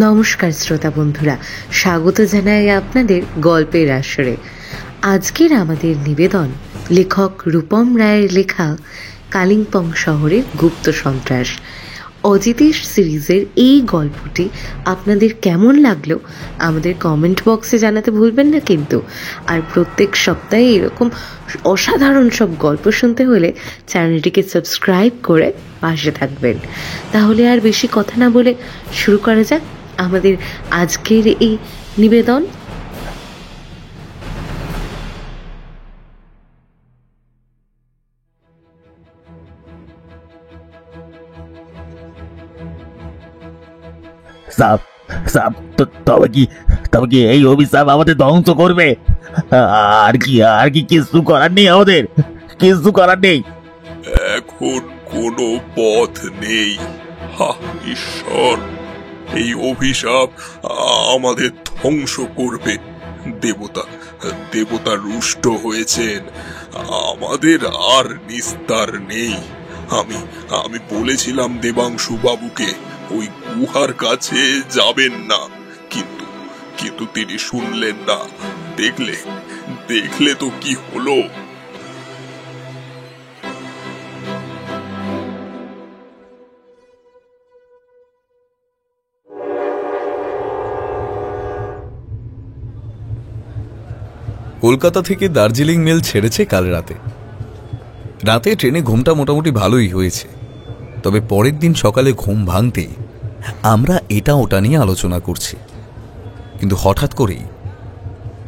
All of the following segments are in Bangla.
নমস্কার শ্রোতা বন্ধুরা, স্বাগত জানাই আপনাদের গল্পের আসরে। আজকের আমাদের নিবেদন লেখক রূপম রায়ের লেখা কালিম্পং শহরের গুপ্ত সন্ত্রাস। অজিতেশ সিরিজের এই গল্পটি আপনাদের কেমন লাগলো আমাদের কমেন্ট বক্সে জানাতে ভুলবেন না কিন্তু। আর প্রত্যেক সপ্তাহে এরকম অসাধারণ সব গল্প শুনতে হলে চ্যানেলটিকে সাবস্ক্রাইব করে পাশে থাকবেন। তাহলে আর বেশি কথা না বলে শুরু করা যাক আমাদের আজকের এই নিবেদন। তবে কি এই অভিশাপ আমাদের ধ্বংস করবে? আর কি কিছু করার নেই, আমাদের কিছু করার নেই। এখন কোনো পথ নেই। ঈশ্বর, এই অভিশাপ আমাদের ধ্বংস করবে। দেবতা রুষ্ট হয়েছেন, আমাদের আর নিস্তার নেই। আমি বলেছিলাম দেবাংশু বাবুকে ওই গুহার কাছে যাবেন না, কিন্তু তিনি শুনলেন না। দেখলে তো কি হলো। কলকাতা থেকে দার্জিলিং মেল ছেড়েছে কাল রাতে ট্রেনে ঘুমটা মোটামুটি ভালোই হয়েছে। তবে পরের দিন সকালে ঘুম ভাঙতেই আমরা এটা ওটা নিয়ে আলোচনা করছি, কিন্তু হঠাৎ করেই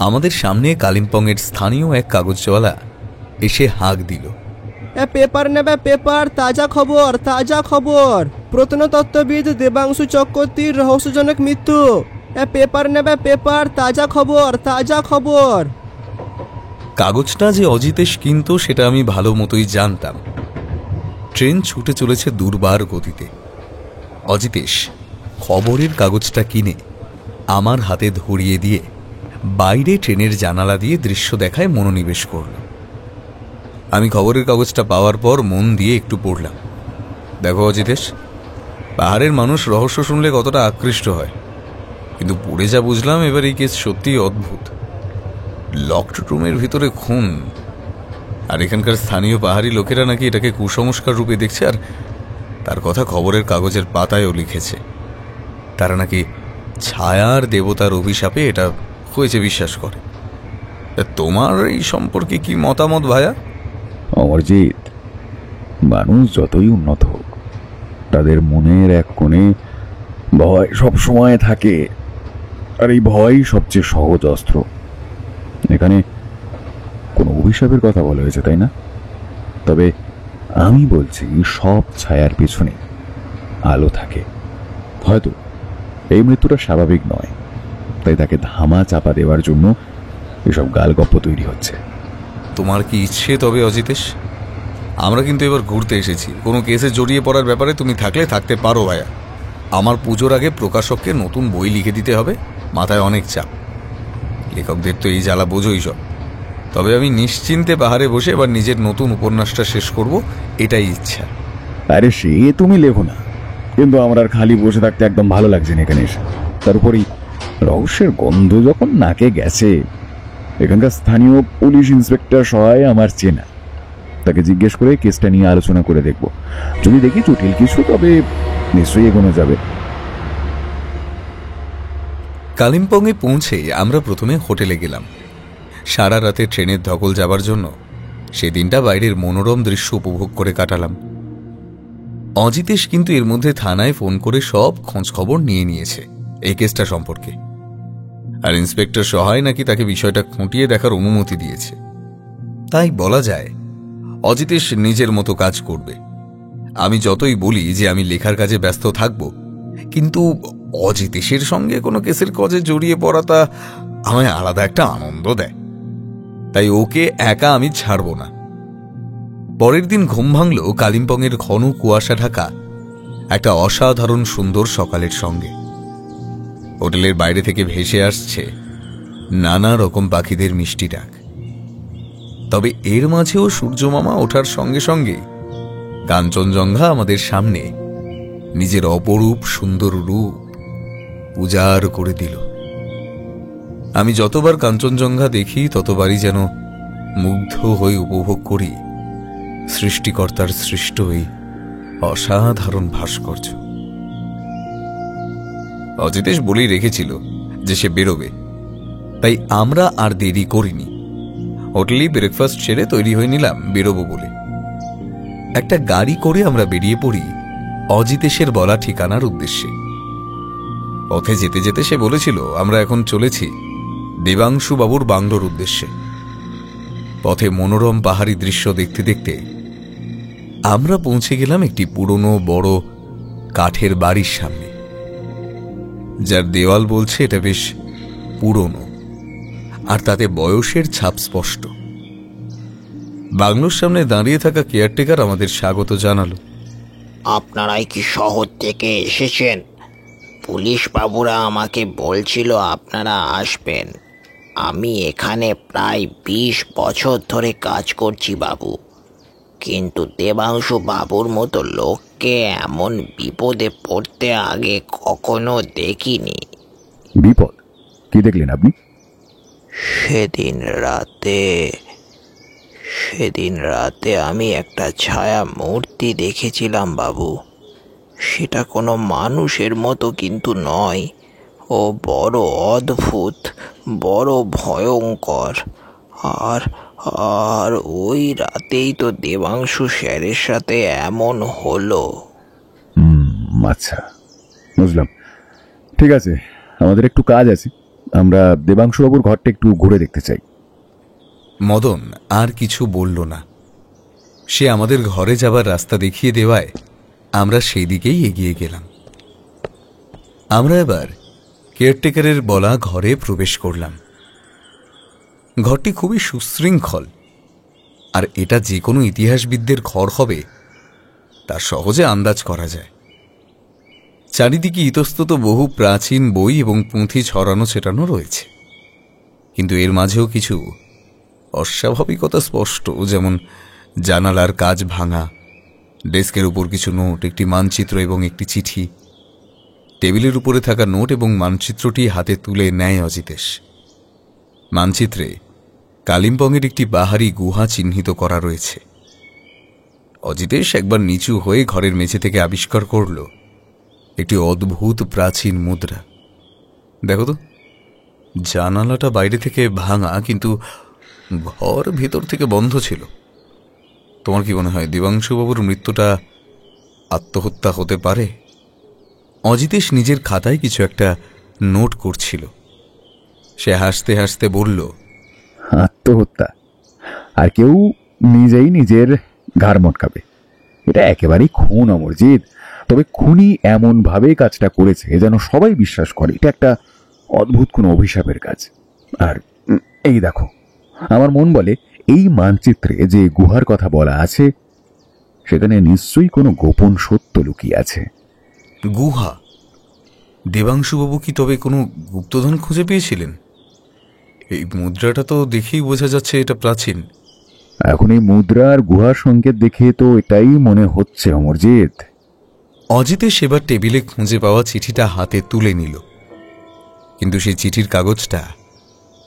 আমাদের সামনে কালিম্পংয়ের স্থানীয় এক কাগজওয়ালা এসে হাঁক দিল, পেপার নেবে পেপার, তাজা খবর। প্রত্নতত্ত্ববিদ দেবাংশু চক্রবর্তীর রহস্যজনক মৃত্যু। পেপার নেবে পেপার, তাজা খবর। কাগজটা যে অজিতেশ কিনতো সেটা আমি ভালো মতোই জানতাম। ট্রেন ছুটে চলেছে দুর্বার গতিতে। অজিতেশ খবরের কাগজটা কিনে আমার হাতে ধরিয়ে দিয়ে বাইরে ট্রেনের জানালা দিয়ে দৃশ্য দেখায় মনোনিবেশ করল। আমি খবরের কাগজটা পাওয়ার পর মন দিয়ে একটু পড়লাম। দেখো অজিতেশ, পাহাড়ের মানুষ রহস্য শুনলে কতটা আকৃষ্ট হয়, কিন্তু পড়ে যা বুঝলাম এবার এই কেস সত্যিই অদ্ভুত। লকড রুমের ভিতরে খুন, আর এখানকার স্থানীয় পাহাড়ি লোকেরা নাকি এটাকে কুসংস্কার রূপে দেখছে, আর তার কথা খবরের কাগজের পাতায়ও লিখেছে। তারা নাকি ছায়ার দেবতার অভিশাপে এটা হয়েছে বিশ্বাস করে। তোমার এই সম্পর্কে কি মতামত ভাইয়া? অমরজিৎ, মানুষ যতই উন্নত হোক, তাদের মনের এক কোণে ভয় সব সময় থাকে, আর এই ভয় সবচেয়ে সহজ অস্ত্র। এখানে কোনো অভিশাপের কথা বলা হয়েছে, তাই না? তবে আমি বলছি, সব ছায়ার পেছনে আলো থাকে। হয়তো এই মৃত্যুটা স্বাভাবিক নয়, তাই তাকে ধামা চাপা দেওয়ার জন্য এসব গালগপ্প তৈরি হচ্ছে। তোমার কি ইচ্ছে তবে অজিতেশ? আমরা কিন্তু এবার ঘুরতে এসেছি, কোনো কেসে জড়িয়ে পড়ার ব্যাপারে তুমি থাকলে থাকতে পারো ভাইয়া। আমার পুজোর আগে প্রকাশককে নতুন বই লিখে দিতে হবে, মাথায় অনেক চাপ। লেখকদের তো এই জ্বালা বোঝোই সব। তবে আমি নিশ্চিন্তে পাহাড়ে বসে এবার নিজের নতুন উপন্যাসটা শেষ করব, এটাই ইচ্ছা। আরে সে তুমি লেখো না, কিন্তু আমার আর খালি বসে থাকতে একদম ভালো লাগছে না এখানে এসে। তার উপরই রহস্যের গন্ধ যখন নাকে গেছে, এখানকার স্থানীয় পুলিশ ইন্সপেক্টর সহায় আমার চেনা, তাকে জিজ্ঞেস করে কেসটা নিয়ে আলোচনা করে দেখব। যদি দেখি জটিল কিছু, তবে নিশ্চয়ই এগোনো যাবে। কালিম্পংয়ে পৌঁছে আমরা প্রথমে হোটেলে গেলাম। সারা রাতে ট্রেনের ধকল যাবার জন্য সেদিনটা বাইরের মনোরম দৃশ্য উপভোগ করে কাটালাম। অজিতেশ কিন্তু এর মধ্যে থানায় ফোন করে সব খোঁজ খবর নিয়ে নিয়েছে এই কেসটা সম্পর্কে, আর ইন্সপেক্টর সহায় নাকি তাকে বিষয়টা খুঁটিয়ে দেখার অনুমতি দিয়েছে। তাই বলা যায় অজিতেশ নিজের মতো কাজ করবে। আমি যতই বলি যে আমি লেখার কাজে ব্যস্ত থাকব, কিন্তু অজিতেশের সঙ্গে কোনো কেসের কাজে জড়িয়ে পড়াটা আমায় আলাদা একটা আনন্দ দেয়। তাই ওকে একা আমি ছাড়ব না। পরের দিন ঘুম ভাঙল কালিম্পংয়ের ঘন কুয়াশা ঢাকা একটা অসাধারণ সুন্দর সকালের সঙ্গে। হোটেলের বাইরে থেকে ভেসে আসছে নানা রকম পাখিদের মিষ্টি ডাক। তবে এর মাঝেও সূর্যমামা ওঠার সঙ্গে সঙ্গে কাঞ্চনজঙ্ঘা আমাদের সামনে নিজের অপরূপ সুন্দর রূপ উজাড় করে দিল। আমি যতবার কাঞ্চনজঙ্ঘা দেখি ততবারই যেন মুগ্ধ হয়ে উপভোগ করি সৃষ্টিকর্তার সৃষ্ট এই অসাধারণ ভাস্কর্য। অজিতেশ বলেই রেখেছিল যে সে বেরোবে, তাই আমরা আর দেরি করিনি। হোটেলেই ব্রেকফাস্ট সেরে তৈরি হয়ে নিলাম বেরোবো বলে। একটা গাড়ি করে আমরা বেরিয়ে পড়ি অজিতেশের বলা ঠিকানার উদ্দেশ্যে। পথে যেতে যেতে সে বলেছিল আমরা এখন চলেছি দেবাংশু বাবুর বাংলোর উদ্দেশ্যে। পথে মনোরম পাহাড়ি দৃশ্য দেখতে দেখতে আমরা পৌঁছে গেলাম একটি পুরনো বড় কাঠের বাড়ির সামনে, যার দেওয়াল বলছে এটা বেশ পুরনো, আর তাতে বয়সের ছাপ স্পষ্ট। বাংলোর সামনে দাঁড়িয়ে থাকা কেয়ারটেকার আমাদের স্বাগত জানালো। আপনারাই কি শহর থেকে এসেছেন? পুলিশ বাবুরা আমাকে বলছিল আপনারা আসবেন। আমি এখানে প্রায় 20 বছর ধরে কাজ করছি বাবু, কিন্তু দেবাংশু বাবুর মতো লোককে এমন বিপদে পড়তে আগে কখনো দেখিনি। বিপদ? কি দেখলেন আপনি? সেদিন রাতে আমি একটা ছায়া মূর্তি দেখেছিলাম বাবু। সেটা কোনো মানুষের মতো কিন্তু নয়, ও বড় অদ্ভুত, বড় ভয়ঙ্কর। আর ওই রাতেই তো দেবাংশু স্যারের সাথে এমন হলো। আচ্ছা, বুঝলাম। ঠিক আছে, আমাদের একটু কাজ আছে, আমরা দেবাংশুবাবুর ঘরটা একটু ঘুরে দেখতে চাই। মদন আর কিছু বলল না। সে আমাদের ঘরে যাবার রাস্তা দেখিয়ে দেওয়ায় আমরা সেই দিকেই এগিয়ে গেলাম। আমরা এবার কেয়ারটেকারের বলা ঘরে প্রবেশ করলাম। ঘরটি খুবই সুশৃঙ্খল, আর এটা যে কোনো ইতিহাসবিদদের ঘর হবে তা সহজে আন্দাজ করা যায়। চারিদিকে ইতস্তত বহু প্রাচীন বই এবং পুঁথি ছড়ানো ছেটানো রয়েছে, কিন্তু এর মাঝেও কিছু অস্বাভাবিকতা স্পষ্ট, যেমন জানালার কাচ ভাঙা, ডেস্কের উপর কিছু নোট, একটি মানচিত্র এবং একটি চিঠি। টেবিলের উপরে থাকা নোট এবং মানচিত্রটি হাতে তুলে নেয় অজিতেশ। মানচিত্রে কালিম্পংয়ের একটি পাহাড়ি গুহা চিহ্নিত করা রয়েছে। অজিতেশ একবার নিচু হয়ে ঘরের মেঝে থেকে আবিষ্কার করল একটি অদ্ভুত প্রাচীন মুদ্রা। দেখো তো, জানালাটা বাইরে থেকে ভাঙা, কিন্তু ঘর ভেতর থেকে বন্ধ ছিল। তোমার কি মনে হয় দেবাংশুবাবুর মৃত্যুটা আত্মহত্যা হতে পারে? অজিতেশ নিজের খাতায় কিছু একটা নোট করছিল। সে হাসতে হাসতে বলল, আত্মহত্যা? আর কেউ নিজেই নিজের ঘাড় মটকাবে? এটা একেবারেই খুন অমরজিৎ। তবে খুনি এমন ভাবে কাজটা করেছে যেন সবাই বিশ্বাস করে এটা একটা অদ্ভুত কোনো অভিশাপের কাজ। আর এই দেখো, আমার মন বলে এই মানচিত্রে যে গুহার কথা বলা আছে সেখানে নিশ্চয়ই কোনো গোপন সত্য লুকিয়ে আছে। গুহা? দেবাংশুবাবু কি তবে কোনো গুপ্তধন খুঁজে পেয়েছিলেন? এই মুদ্রাটা তো দেখেই বোঝা যাচ্ছে এটা প্রাচীন। এখন এই মুদ্রার গুহার সংকেত দেখে তো এটাই মনে হচ্ছে অমরজিৎ। অজিতেশ এবার টেবিলে খুঁজে পাওয়া চিঠিটা হাতে তুলে নিল, কিন্তু সেই চিঠির কাগজটা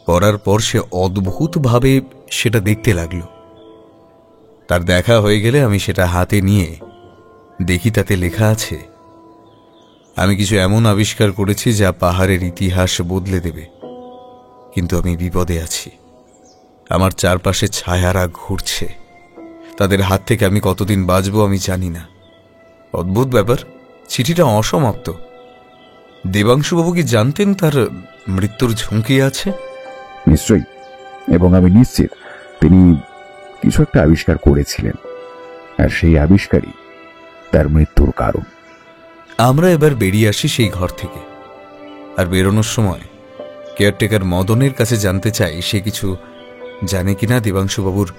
পড়ার পর সে অদ্ভুতভাবে সেটা দেখতে লাগল। তার দেখা হয়ে গেলে আমি সেটা হাতে নিয়ে দেখি তাতে লেখা আছে, আমি কিছু এমন আবিষ্কার করেছি যা পাহাড়ের ইতিহাস বদলে দেবে, কিন্তু আমি বিপদে আছি। আমার চারপাশে ছায়ারা ঘুরছে, তাদের হাত থেকে আমি কতদিন বাঁচব আমি জানি না। অদ্ভুত ব্যাপার, চিঠিটা অসমাপ্ত। দেবাংশুবাবু কি জানতেন তার মৃত্যুর ঝুঁকি আছে? নিশ্চয়ই, এবং আমি নিশ্চিত তিনি কিছু একটা আবিষ্কার করেছিলেন, আর সেই আবিষ্কারই তার মৃত্যুর কারণ। আমরা এবার বেরিয়ে আসি সেই ঘর থেকে, আর বেরোনোর সময় কেয়ারটেকার মদনের কাছে জানতে চাই সে কিছু জানে কিনা দেবাংশুবাবুর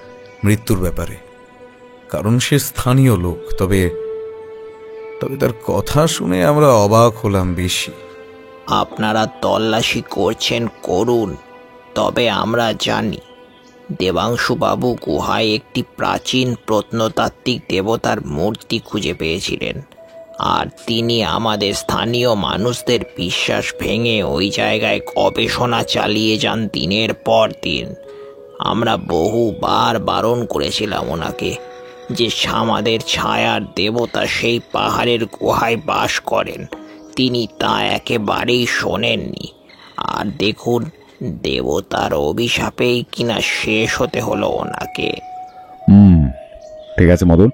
মৃত্যুর ব্যাপারে, কারণ সে স্থানীয় লোক। তবে তার কথা শুনে আমরা অবাক হলাম বেশি। আপনারা তল্লাশি করছেন করুন, তবে আমরা জানি দেবাংশুবাবু গুহায় একটি প্রাচীন প্রত্নতাত্ত্বিক দেবতার মূর্তি খুঁজে পেয়েছিলেন। আর তিনি আমাদের স্থানীয় মানুষদের বিশ্বাস ভেঙে ওই জায়গায় গবেষণা চালিয়ে যান দিনের পর দিন। আমরা বহুবার বারণ করেছিলাম ওনাকে যে আমাদের ছায়ার দেবতা সেই পাহাড়ের গুহায় বাস করেন। তিনি তা একেবারেই শোনেননি। আর দেখুন, দেবতার অভিশাপেই কিনা শেষ হতে হলো ওনাকে। ঠিক আছে মদন,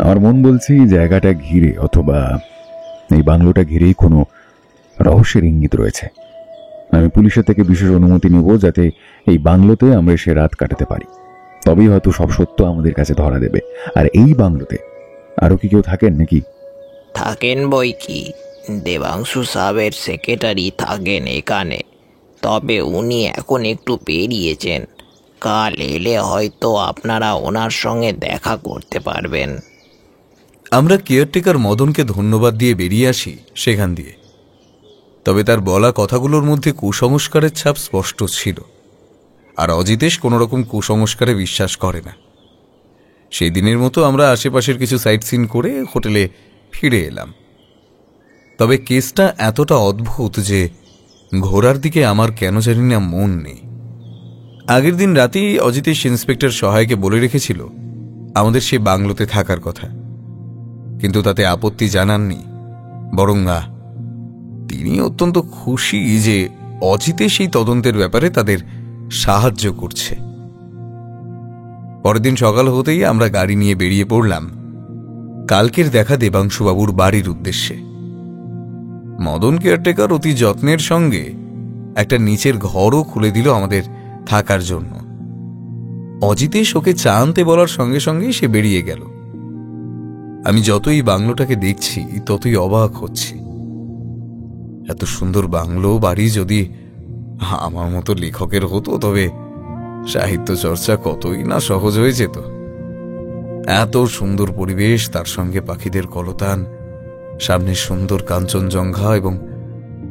আমার মন বলছে এই জায়গাটা ঘিরে অথবা এই বাংলোটা ঘিরেই কোনো রহস্যের ইঙ্গিত রয়েছে। আমি পুলিশের থেকে বিশেষ অনুমতি নেব যাতে এই বাংলোতে আমরা সে রাত কাটাতে পারি। তবেই হয়তো সব সত্য আমাদের কাছে ধরা দেবে। আর এই বাংলোতে আরো কি কেউ থাকেন নাকি? থাকেন বই কি, দেবাংশু সাহেবের সেক্রেটারি থাকেন এখানে। তবে উনি এখন একটু বেরিয়েছেন। কাল এলে হয়তো আপনারা ওনার সঙ্গে দেখা করতে পারবেন। আমরা কেয়ারটেকার মদনকে ধন্যবাদ দিয়ে বেরিয়ে আসি সেখান দিয়ে। তবে তার বলা কথাগুলোর মধ্যে কুসংস্কারের ছাপ স্পষ্ট ছিল। আর অজিতেশ কোনো রকম কুসংস্কারে বিশ্বাস করে না। সেই দিনের মতো আমরা আশেপাশের কিছু সাইট সিন করে হোটেলে ফিরে এলাম। তবে কেসটা এতটা অদ্ভুত যে ঘোরার দিকে আমার কেন জানি না মন নেই। আগের দিন রাতেই অজিতেশ ইন্সপেক্টর সহায়কে বলে রেখেছিল আমাদের সে বাংলোতে থাকার কথা, কিন্তু তাতে আপত্তি জানাননি। বরং তিনি অত্যন্ত খুশি যে অজিতেশ এই তদন্তের ব্যাপারে তাদের সাহায্য করছে। পরের দিন সকাল হতেই আমরা গাড়ি নিয়ে বেরিয়ে পড়লাম কালকের দেখা দেবাংশুবাবুর বাড়ির উদ্দেশ্যে। মদন কেয়ারটেকার অতি যত্নের সঙ্গে একটা নিচের ঘরও খুলে দিল আমাদের থাকার জন্য। অজিতেশ ওকে চা আনতে বলার সঙ্গে সঙ্গেই সে বেরিয়ে গেল। আমি যতই বাংলোটাকে দেখছি ততই অবাক হচ্ছি। এত সুন্দর বাংলো বাড়ি যদি আমার মতো লেখকের হতো তবে সাহিত্য চর্চা কতই না সহজ হয়ে যেত। এত সুন্দর পরিবেশ, তার সঙ্গে পাখিদের কলতান, সামনে সুন্দর কাঞ্চনজঙ্ঘা এবং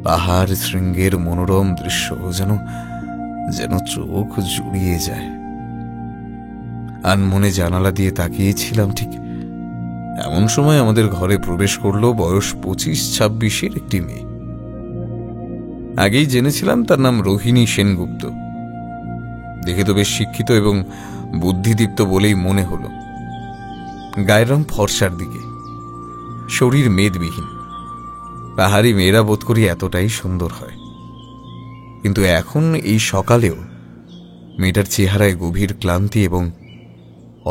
পাহাড় শৃঙ্গের মনোরম দৃশ্য যেন যেন চোখ জুড়িয়ে যায়। আনমনে জানালা দিয়ে তাকিয়েছিলাম। ঠিক এমন সময় আমাদের ঘরে প্রবেশ করলো বয়স 25-26-এর একটি মেয়ে। আগেই জেনেছিলাম তার নাম রোহিণী সেনগুপ্ত। দেখে তো বেশ শিক্ষিত এবং বুদ্ধিদীপ্ত বলেই মনে হলো। গায়ের রং ফর্সার দিকে, শরীর মেদবিহীন। পাহাড়ি মেয়েরা বোধ করি এতটাই সুন্দর হয়। কিন্তু এখন এই সকালেও মেয়েটার চেহারায় গভীর ক্লান্তি এবং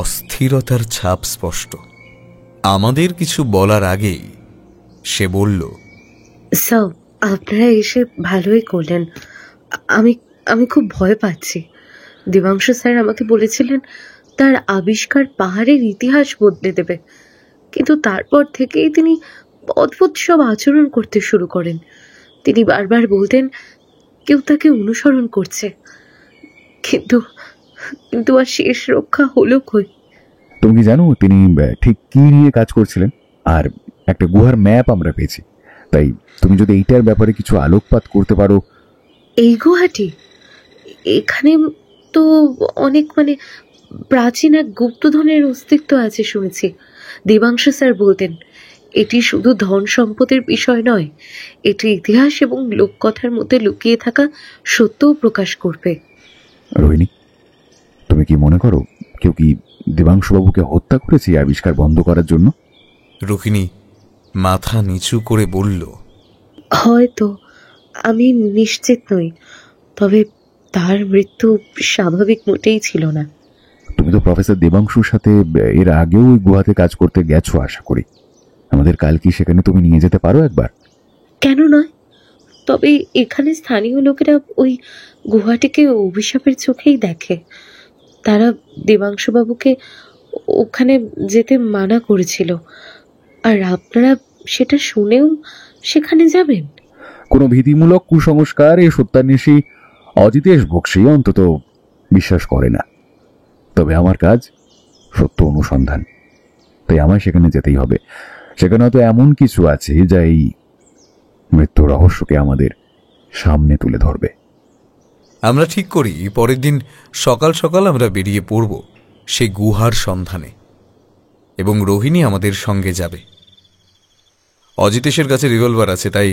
অস্থিরতার ছাপ স্পষ্ট। আমাদের কিছু বলার আগেই সে বলল, স্যার, আপনারা এসে ভালোই করলেন। আমি আমি খুব ভয় পাচ্ছি। দেবাংশু স্যার আমাকে বলেছিলেন তার আবিষ্কার পাহাড়ের ইতিহাস বদলে দেবে, কিন্তু তারপর থেকেই তিনি অদ্ভুত সব আচরণ করতে শুরু করেন। তিনি বারবার বলতেন কেউ তাকে অনুসরণ করছে, কিন্তু কিন্তু আর শেষ রক্ষা হলো কই। তুমি কি জানো তিনি ঠিক কি নিয়ে কাজ করছিলেন? আর একটা গুহার ম্যাপ আমরা পেয়েছি। তাই তুমি যদি এইটার ব্যাপারে কিছু আলোকপাত করতে পারো। এই গুহাটি, এখানে তো অনেক প্রাচীন এক গুপ্তধনের অস্তিত্ব আছে শুনেছি। দেবাংশু স্যার বলতেন এটি শুধু ধন সম্পদের বিষয় নয়, এটি ইতিহাস এবং লোককথার মধ্যে লুকিয়ে থাকা সত্যও প্রকাশ করবে। রোহিণী, তুমি কি মনে করো কেউ কি দেবাংশুবাবুকে হত্যা করেছে আবিষ্কার বন্ধ করার জন্য? রোহিণী মাথা নিচু করে বলল, হয়তো, আমি নিশ্চিত নই, তবে তার মৃত্যু স্বাভাবিক মোটেই ছিল না। তুমি তো প্রফেসর দেবাংশুর সাথে এর আগেও ওই গুহাতে কাজ করতে গেছো আশা করি। আমাদের কাল কি সেখানে তুমি নিয়ে যেতে পারো একবার? কেন নয়, তবে এখানে স্থানীয় লোকেরা ওই গুহাটিকে অভিশাপের চোখেই দেখে। তারা দেবাংশুবাবুকে ওখানে যেতে মানা করেছিল। আর আপনারা সেটা শুনেও সেখানে যাবেন? কোনো ভীতিমূলক কুসংস্কার এ সত্যান্বেষী অজিতেশ বক্সী অন্তত বিশ্বাস করে না। তবে আমার কাজ সত্য অনুসন্ধান, তাই আমায় সেখানে যেতেই হবে। সেখানে হয়তো এমন কিছু আছে যা এই মৃত্যুর রহস্যকে আমাদের সামনে তুলে ধরবে। আমরা ঠিক করি পরের দিন সকাল সকাল আমরা বেরিয়ে পড়ব সেই গুহার সন্ধানে, এবং রোহিণী আমাদের সঙ্গে যাবে। অজিতেশের কাছে রিভলভার আছে, তাই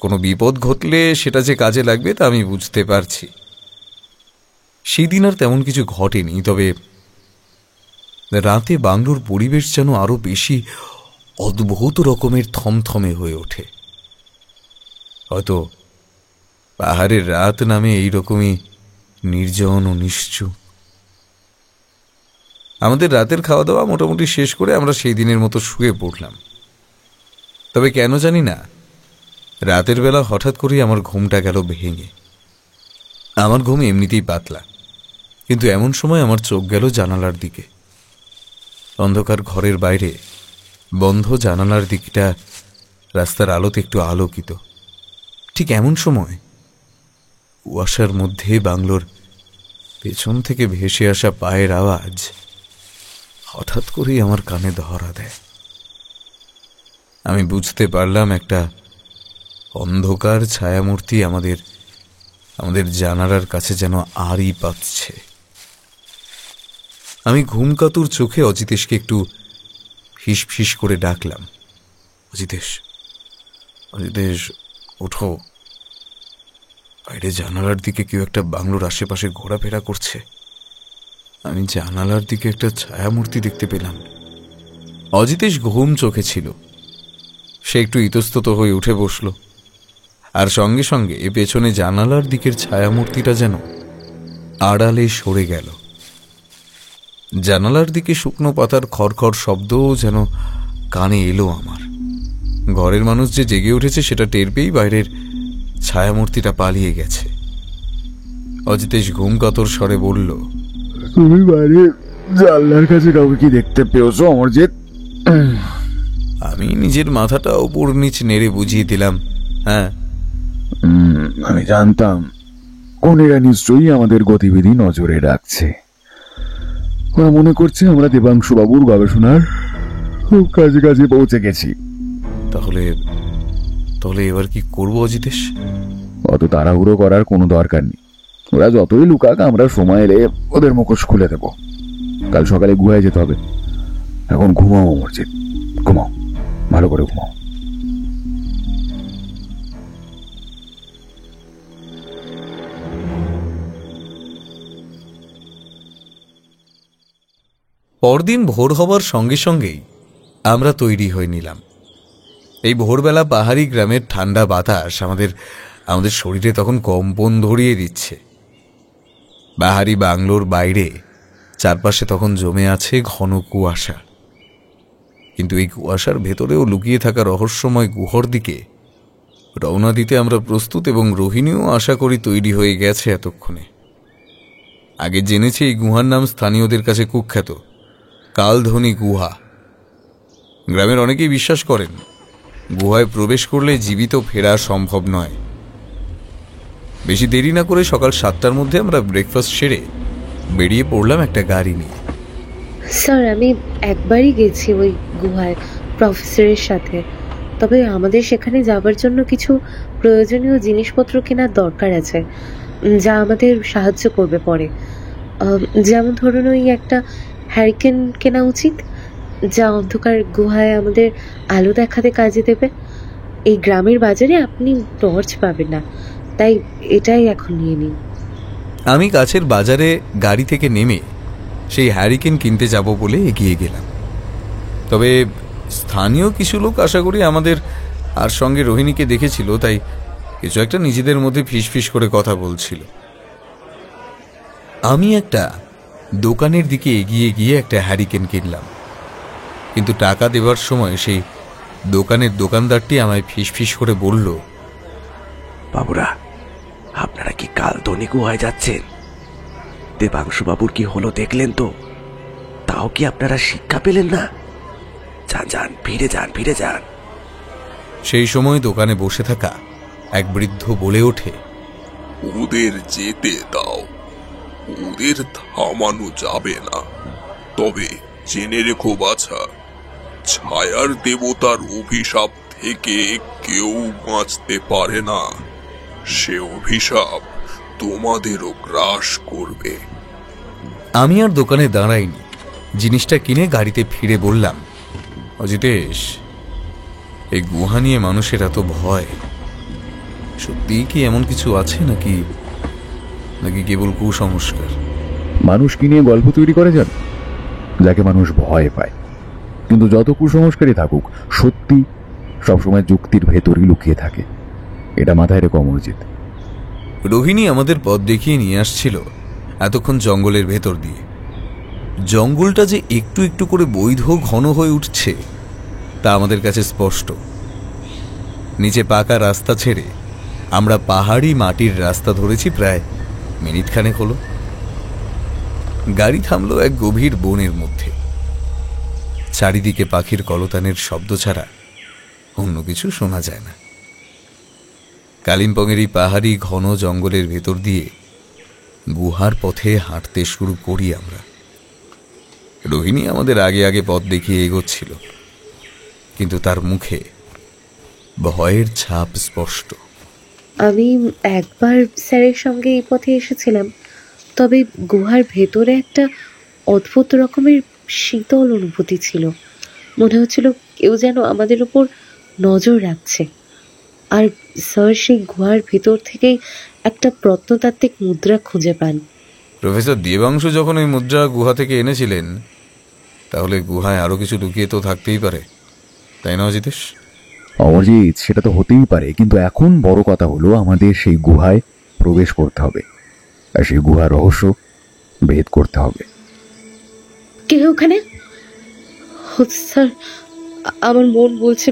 কোনো বিপদ ঘটলে সেটা যে কাজে লাগবে তা আমি বুঝতে পারছি। সেদিন আর তেমন কিছু ঘটেনি, তবে রাতে বাংলোর পরিবেশ যেন আরো বেশি অদ্ভুত রকমের থমথমে হয়ে ওঠে। হয়তো পাহাড়ের রাত নামে এইরকমই নির্জন ও নিশ্চুপ। আমাদের রাতের খাওয়া দাওয়া মোটামুটি শেষ করে আমরা সেই দিনের মতো শুয়ে পড়লাম। তবে কেন জানি না, রাতের বেলা হঠাৎ করেই আমার ঘুমটা গেল ভেঙে। আমার ঘুম এমনিতেই পাতলা, কিন্তু এমন সময় আমার চোখ গেল জানালার দিকে। অন্ধকার ঘরের বাইরে বন্ধ জানালার দিকটা রাস্তার আলোতে একটু আলোকিত। ঠিক এমন সময় কুয়াশার মধ্যে বাংলোর পেছন থেকে ভেসে আসা পায়ের আওয়াজ হঠাৎ করেই আমার কানে ধরা দেয়। আমি বুঝতে পারলাম একটা অন্ধকার ছায়ামূর্তি আমাদের জানালার কাছে যেন আড়ি পাচ্ছে। আমি ঘুমকাতুর চোখে অজিতেশকে একটু ফিস ফিস করে ডাকলাম, অজিতেশ, অজিতেশ, ওঠো। বাইরে জানালার দিকে কেউ একটা বাংলোর আশেপাশে ঘোরাফেরা করছে। আমি জানালার দিকে একটা ছায়ামূর্তি দেখতে পেলাম। অজিতেশ ঘুম চোখে ছিল। সে একটু ইতস্তত হয়ে উঠে বসল, আর সঙ্গে সঙ্গে পেছনে জানালার দিকের ছায়ামূর্তিটা যেন আড়ালে সরে গেল। জানালার দিকে শুকনো পাতার খড়খড় শব্দও যেন কানে এলো আমার। ঘরের মানুষ যে জেগে উঠেছে সেটা টের পেয়েই বাইরের ছায়ামূর্তিটা পালিয়ে গেছে। অজিতেশ ঘুমকাতর স্বরে বলল, তুমি বাইরে জানলার কাছে কাউকে কি দেখতে পেয়েছো অমরজিৎ? আমি নিজের মাথাটা উপর নিচ নেড়ে বুঝিয়ে দিলাম, হ্যাঁ। আমি জানতাম কোনেরা নিশ্চয়ই আমাদের গতিবিধি নজরে রাখছে। ওরা মনে করছে আমরা দেবাংশু বাবুর গবেষণার খুব কাছে কাছে পৌঁছে গেছি। তাহলে এবার কি করবো অজিতেশ? অত তাড়াহুড়ো করার কোনো দরকার নেই। ওরা যতই লুকাক, আমরা সময় এলে ওদের মুখোশ খুলে দেব। কাল সকালে গুহায় যেতে হবে। এখন ঘুমাও অমরজিৎ, ঘুমাও, ভালো করে ঘুমাও। পরদিন ভোর হবার সঙ্গে সঙ্গেই আমরা তৈরি হয়ে নিলাম। এই ভোরবেলা পাহাড়ি গ্রামের ঠান্ডা বাতাস আমাদের শরীরে তখন কম্পন ধরিয়ে দিচ্ছে। পাহাড়ি বাংলোর বাইরে চারপাশে তখন জমে আছে ঘন কুয়াশা, কিন্তু এই কুয়াশার ভেতরেও লুকিয়ে থাকা রহস্যময় গুহর দিকে রওনা দিতে আমরা প্রস্তুত, এবং রোহিণীও আশা করি তৈরি হয়ে গেছে এতক্ষণে। আগে জেনেছি এই গুহার নাম স্থানীয়দের কাছে কুখ্যাত কালধ্বনি গুহা। গ্রামের অনেকেই বিশ্বাস করেন গুহায় প্রবেশ করলে জীবিত ফেরা সম্ভব নয়। বেশি দেরি না করে সকাল 7টার মধ্যে আমরা ব্রেকফাস্ট সেরে বেরিয়ে পড়লাম একটা গাড়ি নিয়ে। স্যার, আমি একবারই গেছি ওই গুহায় প্রফেসরের সাথে। তবে আমাদের সেখানে যাবার জন্য কিছু প্রয়োজনীয় জিনিসপত্র কেনার দরকার আছে, যা আমাদের সাহায্য করবে পরে। যেমন ধরুন, ওই একটা হ্যারিকেন কেনা উচিত, যা অন্ধকার গুহায় আমাদের আলো দেখাতে কাজে দেবে। এই গ্রামের বাজারে আপনি টর্চ পাবেন না, তাই এটাই এখন নিয়ে নিন। আমি কাছের বাজারে গাড়ি থেকে নেমে সেই হ্যারিকেন কিনতে যাব বলে এগিয়ে গেলাম। তবে স্থানীয় কিছু লোক আশা করি আমাদের আর সঙ্গে রোহিণীকে দেখেছিল, তাই কিছু একটা নিজেদের মধ্যে ফিসফিস করে কথা বলছিল। আমি একটা দোকানের দিকে এগিয়ে গিয়ে একটা হ্যারিকেন কিনলাম, কিন্তু টাকা দেবার সময় সেই দোকানের দোকানদারটি আমায় ফিসফিস করে বলল, বাবুরা, আপনারা কি কালধ্বনি গুহায় যাচ্ছেন? দেবাংশু বাবুর কি হলো দেখলেন তো? তাও কি আপনারা শিক্ষা পেলেন না? যান যান, ফিরে যান। সেই সময় দোকানে বসে থাকা এক বৃদ্ধ বলে ওঠে, ওদের যেতে দাও, ওদের থামানো যাবে না। তবে জেনে রেখো বাছা, ছায়ার দেবতার অভিশাপ থেকে কেউ বাঁচতে পারে না। সে অভিশাপ তোমাদেরও গ্রাস করবে। আমি আর দোকানে দাঁড়াইনি, জিনিসটা কিনে গাড়িতে ফিরে বললাম, অজিতেশ, এই গুহা নিয়ে মানুষের এত ভয়, সত্যিই কি এমন কিছু আছে নাকি নাকি কেবল কুসংস্কার? মানুষ কি নিয়ে গল্প তৈরি করে যান, যাকে মানুষ ভয় পায়। কিন্তু যত কুসংস্কারই থাকুক, সত্যি সবসময় যুক্তির ভেতরই লুকিয়ে থাকে। এটা মাথায় রেখো অমরজিৎ। রোহিণী আমাদের পথ দেখিয়ে নিয়ে আসছিল এতক্ষণ জঙ্গলের ভেতর দিয়ে। জঙ্গলটা যে একটু একটু করে বৈধ ঘন হয়ে উঠছে তা আমাদের কাছে স্পষ্ট। নিচে পাকা রাস্তা ছেড়ে আমরা পাহাড়ি মাটির রাস্তা ধরেছি প্রায় মিনিট খানেক হলো। গাড়ি থামলো এক গভীর বনের মধ্যে। চারিদিকে পাখির কলতানের শব্দ ছাড়া অন্য কিছু শোনা যায় না। কালিম্পংয়ের এই পাহাড়ি ঘন জঙ্গলের ভেতর দিয়ে গুহার পথে হাঁটতে শুরু করি আমরা। রোহিণী আমাদের আগে আগে পথ দেখিয়ে এগোচ্ছিল, কিন্তু তার মুখে ভয়ের ছাপ স্পষ্ট। আমি একবার স্যারের সঙ্গে এই পথে এসেছিলাম, তবে গুহার ভেতরে একটা অদ্ভুত রকমের শীতল অনুভূতি ছিল। মনে হচ্ছিল কেউ যেন আমাদের উপর নজর রাখছে। আর স্যার সেই গুহার ভেতর থেকেই একটা প্রত্নতাত্ত্বিক মুদ্রা খুঁজে পান। প্রফেসর দেবাংশু যখন এই মুদ্রা গুহা থেকে এনেছিলেন, তাহলে গুহায় আরো কিছু লুকিয়ে তো থাকতেই পারে, তাই না অজিতেশ? অমরজিৎ, সেটা তো হতেই পারে, কিন্তু এখন বড় কথা হলো আমাদের সেই গুহায় প্রবেশ করতে হবে, আর সেই গুহার রহস্য ভেদ করতে হবে। কে ওখানে? স্যার, আমার মন বলছে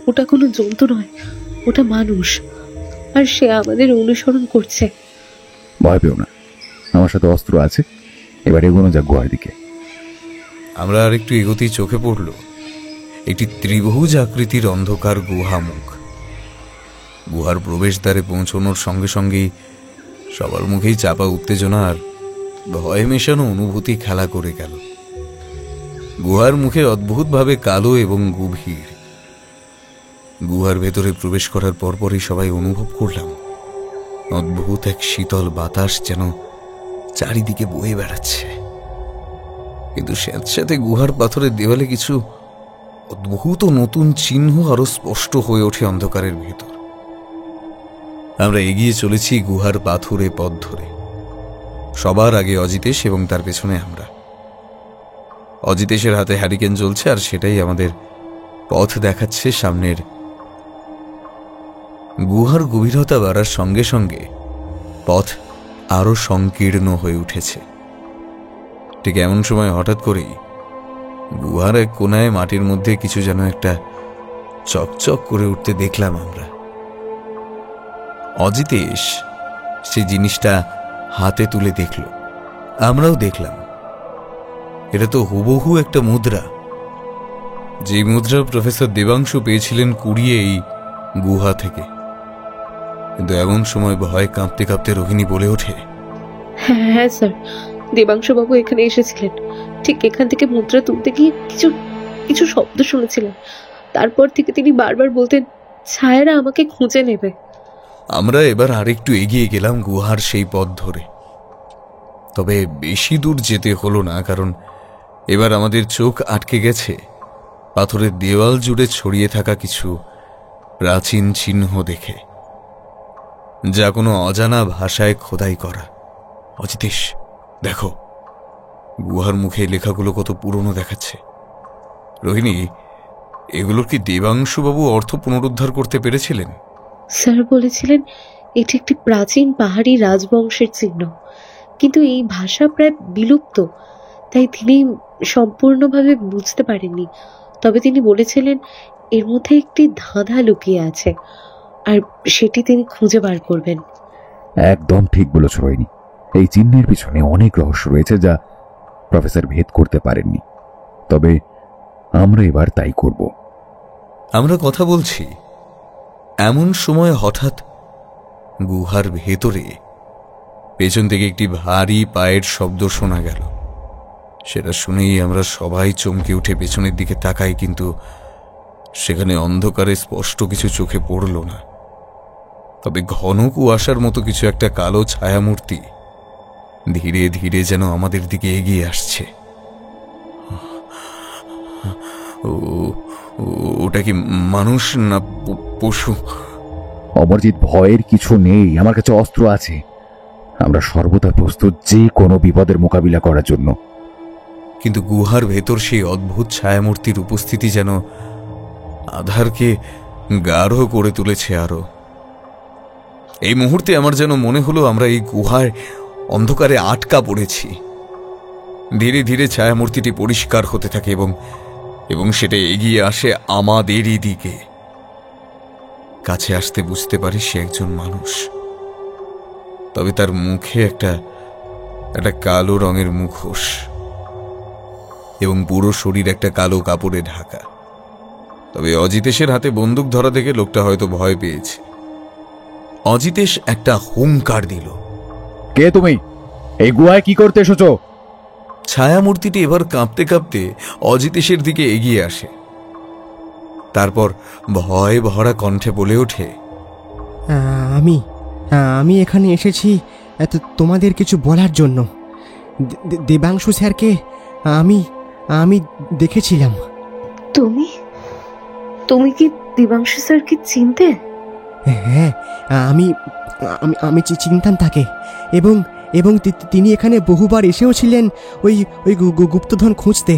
ওটা কোনো জন্তু নয়, ওটা মানুষ, আর সে আমাদের অনুসরণ করছে। ভয় পেও না, আমার সাথে অস্ত্র আছে। এবার এগোনো যাক গুহার দিকে। আমরা আর একটু এগোতেই চোখে পড়ল একটি ত্রিভুজ আকৃতির অন্ধকার গুহা মুখ। গুহার প্রবেশদ্বারে পৌঁছানোর সঙ্গে সঙ্গেই সবার মুখেই চাপা উত্তেজনা আর ভয় মেশানো অনুভূতি খেলা করে গেল। গুহার মুখে অদ্ভুতভাবে কালো এবং গভীর। গুহার ভেতরে প্রবেশ করার পরপরই সবাই অনুভব করলাম অদ্ভুত এক শীতল বাতাস যেন চারিদিকে বয়ে বেড়াচ্ছে। কিন্তু স্যাঁতস্যাঁতে গুহার পাথরের দেওয়ালে কিছু অদ্ভুত নতুন চিহ্ন আরো স্পষ্ট হয়ে ওঠে অন্ধকারের ভেতর। আমরা এগিয়ে চলেছি গুহার পাথুরে পথ ধরে। সবার আগে অজিতেশ এবং তার পেছনে আমরা। অজিতেশের হাতে হ্যারিকেন জ্বলছে, আর সেটাই আমাদের পথ দেখাচ্ছে সামনের। গুহার গভীরতা বাড়ার সঙ্গে সঙ্গে পথ আরো সংকীর্ণ হয়ে উঠেছে। ঠিক এমন সময় হঠাৎ করেই গুহার এক কোনায় মাটির মধ্যে কিছু যেন একটা চকচক করে উঠতে দেখলাম আমরা। অজিতেশ সেই জিনিসটা হাতে তুলে দেখল, আমরাও দেখলাম। এটা তো হুবহু একটা মুদ্রা, যে মুদ্রা প্রফেসর দেবাংশু পেয়েছিলেন কুড়িয়ে এই গুহা থেকে। কিন্তু এমন সময় ভয় কাঁপতে কাঁপতে রোহিণী বলে ওঠে, হ্যাঁ স্যার, দেবাংশু বাবু এখানে এসেছিলেন। ঠিক এখান থেকে মুদ্রা তুলতে গিয়ে কিছু কিছু শব্দ শুনেছিলেন। তারপর থেকে তিনি বারবার বলতেন, ছায়ারা আমাকে খুঁজে নেবে। আমরা এবার আরেকটু এগিয়ে গেলাম গুহার সেই পথ ধরে। তবে বেশি দূর যেতে হলো না, কারণ এবার আমাদের চোখ আটকে গেছে পাথরের দেওয়াল জুড়ে ছড়িয়ে থাকা কিছু প্রাচীন চিহ্ন দেখে, যা কোনো অজানা ভাষায় খোদাই করা। অজিতেশ, দেখো, গুহার মুখে লেখাগুলো কত পুরনো দেখাচ্ছে। রোহিণী, এগুলোর কি দেবাংশুবাবু অর্থ পুনরুদ্ধার করতে পেরেছিলেন? স্যার বলেছিলেন এটি একটি প্রাচীন পাহাড়ি রাজবংশের চিহ্ন, কিন্তু এই ভাষা প্রায় বিলুপ্ত, তাই তিনি সম্পূর্ণভাবে বুঝতে পারেননি। তবে তিনি বলেছিলেন এর মধ্যে একটি ধাঁধা লুকিয়ে আছে, আর সেটি তিনি খুঁজে বার করবেন। একদম ঠিক বলেছ রোহিণী, এই চিহ্নের পিছনে অনেক রহস্য রয়েছে যা প্রফেসর ভেদ করতে পারেননি। তবে আমরা এবার তাই করব। আমরা কথা বলছি, এমন সময় হঠাৎ গুহার ভেতরে পেছন থেকে একটি ভারী পায়ের শব্দ শোনা গেল। সেটা শুনেই আমরা সবাই চমকে উঠে পেছনের দিকে তাকাই, কিন্তু সেখানে অন্ধকারে স্পষ্ট কিছু চোখে পড়ল না। তবে ঘন কুয়াশার মতো কিছু একটা কালো ছায়ামূর্তি ধীরে ধীরে যেন আমাদের দিকে এগিয়ে আসছে। ওটা কি মানুষ না পশু? অমরজিৎ, ভয়ের কিছু নেই, আমার কাছে অস্ত্র আছে। আমরা সর্বদা প্রস্তুত যে কোনো বিপদের মোকাবিলা করার জন্য। কিন্তু গুহার ভেতর সেই অদ্ভুত ছায়ামূর্তির উপস্থিতি যেন আধারকে গাঢ় করে তুলেছে আরো। এই মুহূর্তে আমার যেন মনে হলো আমরা এই গুহায় অন্ধকারে আটকা পড়েছি। ধীরে ধীরে ছায়ামূর্তিটি পরিষ্কার হতে থাকে এবং সেটা এগিয়ে আসে আমাদেরই দিকে। কাছে আসতে বুঝতে পারি সে একজন মানুষ, তবে তার মুখে একটা কালো রঙের মুখোশ এবং পুরো শরীর একটা কালো কাপড়ে ঢাকা। তবে অজিতেশের হাতে বন্দুক ধরা থেকে লোকটা হয়তো ভয় পেয়েছে। অজিতেশ একটা হুংকার দিল, কে তুমি? এই গুহায় কি করতে এসেছো? ছায়ামূর্তিটি এবার কাঁপতে কাঁপতে অজিতেশের দিকে এগিয়ে আসে। তারপর ভয় ভরা কণ্ঠে বলে ওঠে, আমি এখানে এসেছি তোমাদের কিছু বলার জন্য। দেবাংশু স্যারকে আমি দেখেছিলাম। তুমি তুমি কি দেবাংশু স্যারকে চিনতে? হ্যাঁ, আমি চিনতাম তাকে, এবং তিনি এখানে বহুবার এসেও ছিলেন ওই গুপ্তধন খুঁজতে।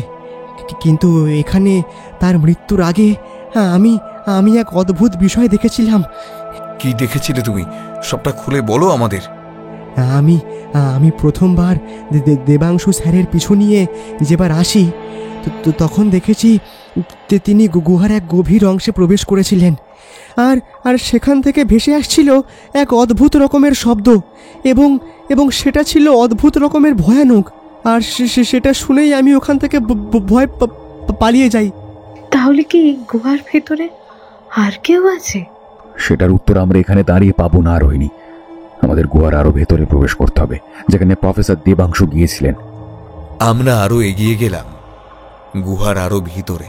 কিন্তু এখানে তার মৃত্যুর আগে আমি এক অদ্ভুত বিষয় দেখেছিলাম। কি দেখেছিলে তুমি? সবটা খুলে বলো আমাদের। আমি প্রথমবার দেবাংশু স্যারের পিছু নিয়ে যেবার আসি, তখন দেখেছি তিনি গুহার এক গভীর অংশে প্রবেশ করেছিলেন, আর সেখান থেকে ভেসে আসছিল এক অদ্ভুত রকমের শব্দ, এবং সেটা ছিল অদ্ভুত রকমের ভয়ানক। আর সেটা শুনেই আমি ওখান থেকে ভয় পালিয়ে যাই। তাহলে কি এই গুহার ভেতরে আর কেউ আছে? সেটার উত্তর আমরা এখানে দাঁড়িয়ে পাবো না, রোহিণী। আমাদের গুহার আরো ভেতরে প্রবেশ করতে হবে, যেখানে প্রফেসর দেবাংশু গিয়েছিলেন। আমরা আরো এগিয়ে গেলাম গুহার আরো ভিতরে।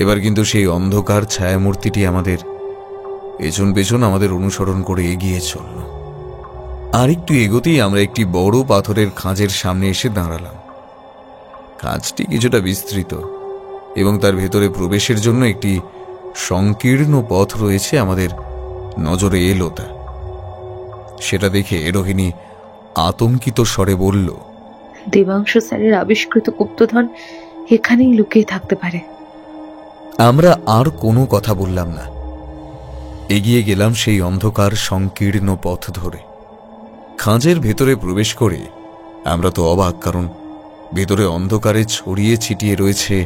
এবার কিন্তু সেই অন্ধকার ছায়ামূর্তিটি আমাদের পেছন পেছন আমাদের অনুসরণ করে এগিয়ে চলল। আর একটু এগোতেই আমরা একটি বড় পাথরের খাঁজের সামনে এসে দাঁড়ালাম। খাঁজটি কিছুটা বিস্তৃত এবং তার ভেতরে প্রবেশের জন্য একটি সংকীর্ণ পথ রয়েছে। আমাদের নজরে এলো তা। সেটা দেখে রোহিণী আতঙ্কিত স্বরে বলল, দেবাংশু স্যারের আবিষ্কৃত গুপ্তধন এখানেই লুকিয়ে থাকতে পারে। আমরা আর কোনো কথা বললাম না, এগিয়ে গেলাম সেই অন্ধকার সংকীর্ণ পথ ধরে। খাঁজের ভেতরে প্রবেশ করে আমরা তো অবাক, কারণ ভেতরে অন্ধকারে ছড়িয়ে ছিটিয়ে রয়েছে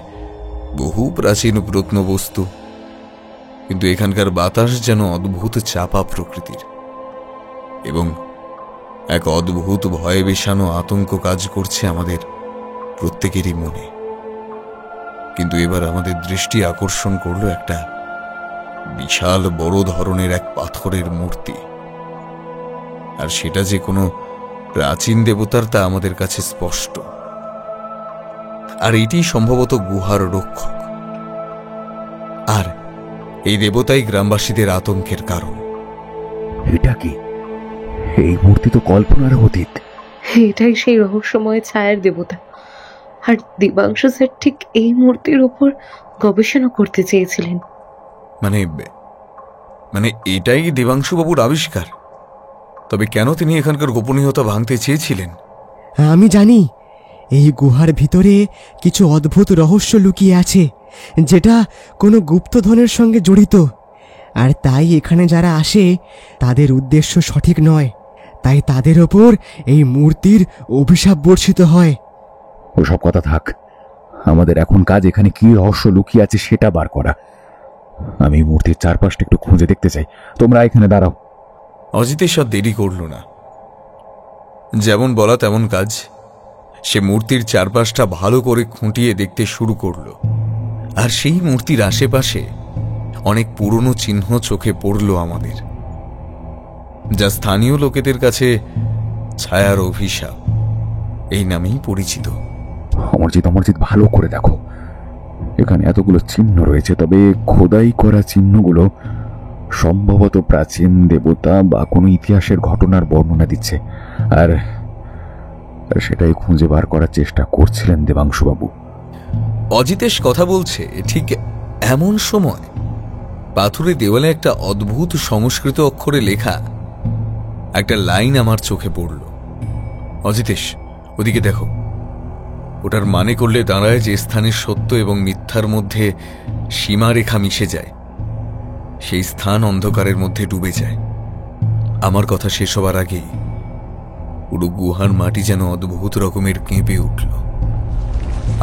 বহু প্রাচীন প্রত্নবস্তু। কিন্তু এখানকার বাতাস যেন অদ্ভুত চাপা প্রকৃতির, এবং এক অদ্ভুত ভয়ে বিষানো আতঙ্ক কাজ করছে আমাদের প্রত্যেকেরই মনে। কিন্তু এবার আমাদের দৃষ্টি আকর্ষণ করলো একটা বিশাল বড় ধরনের এক পাথরের মূর্তি। আর সেটা যে কোনো প্রাচীন দেবতার তা আমাদের কাছে স্পষ্ট। আর এটি সম্ভবত গুহার রক্ষক, আর এই দেবতাই গ্রামবাসীদের আতঙ্কের কারণ। এটা কি? এই মূর্তি তো কল্পনার অতীত। এটাই সেই রহস্যময় ছায়ার দেবতা। আর দেবাংশু স্যার ঠিক এই মূর্তির উপর গবেষণা করতে চেয়েছিলেন। মানে এটাই দেবাংশু বাবুর আবিষ্কার? তবে কেন তিনি এখানকার গোপনীয়তা ভাঙতে চেয়েছিলেন? আমি জানি এই গুহার ভিতরে কিছু অদ্ভুত রহস্য লুকিয়ে আছে, যেটা কোনো গুপ্তধনের সঙ্গে জড়িত। আর তাই এখানে যারা আসে তাদের উদ্দেশ্য সঠিক নয়, তাই তাদের ওপর এই মূর্তির অভিশাপ বর্ষিত হয়। ওসব কথা থাক, আমাদের এখন কাজ এখানে কি রহস্য লুকিয়ে আছে সেটা বার করা। আমি মূর্তির চারপাশটা একটু খুঁজে দেখতে চাই, তোমরা এখানে দাঁড়াও। অজিতেশ আর দেরি করল না, যেমন বলা তেমন কাজ। সে মূর্তির চারপাশটা ভালো করে খুঁটিয়ে দেখতে শুরু করল। আর সেই মূর্তির আশেপাশে অনেক পুরনো চিহ্ন চোখে পড়ল আমাদের, যা স্থানীয় লোকেদের কাছে ছায়ার অভিশাপ এই নামেই পরিচিত। অমরজিৎ, ভালো করে দেখো, এখানে এতগুলো চিহ্ন রয়েছে, তবে খোদাই করা চিহ্নগুলো সম্ভবত প্রাচীন দেবতা বা কোনো ইতিহাসের ঘটনার বর্ণনা দিচ্ছে। আর সেটাই খুঁজে বার করার চেষ্টা করছিলেন দেবাংশুবাবু। অজিতেশ কথা বলছে ঠিক এমন সময় পাথুরে দেওয়ালে একটা অদ্ভুত সংস্কৃত অক্ষরে লেখা একটা লাইন আমার চোখে পড়ল। অজিতেশ, ওদিকে দেখো। ওটার মানে করলে দাঁড়ায় যে স্থানের সত্য এবং মিথ্যার মধ্যে সীমারেখা মিশে যায়, সেই স্থান অন্ধকারের মধ্যে ডুবে যায়। আমার কথা শেষ হবার আগেই পুরো গুহার মাটি যেন অদ্ভুত রকমের কেঁপে উঠল।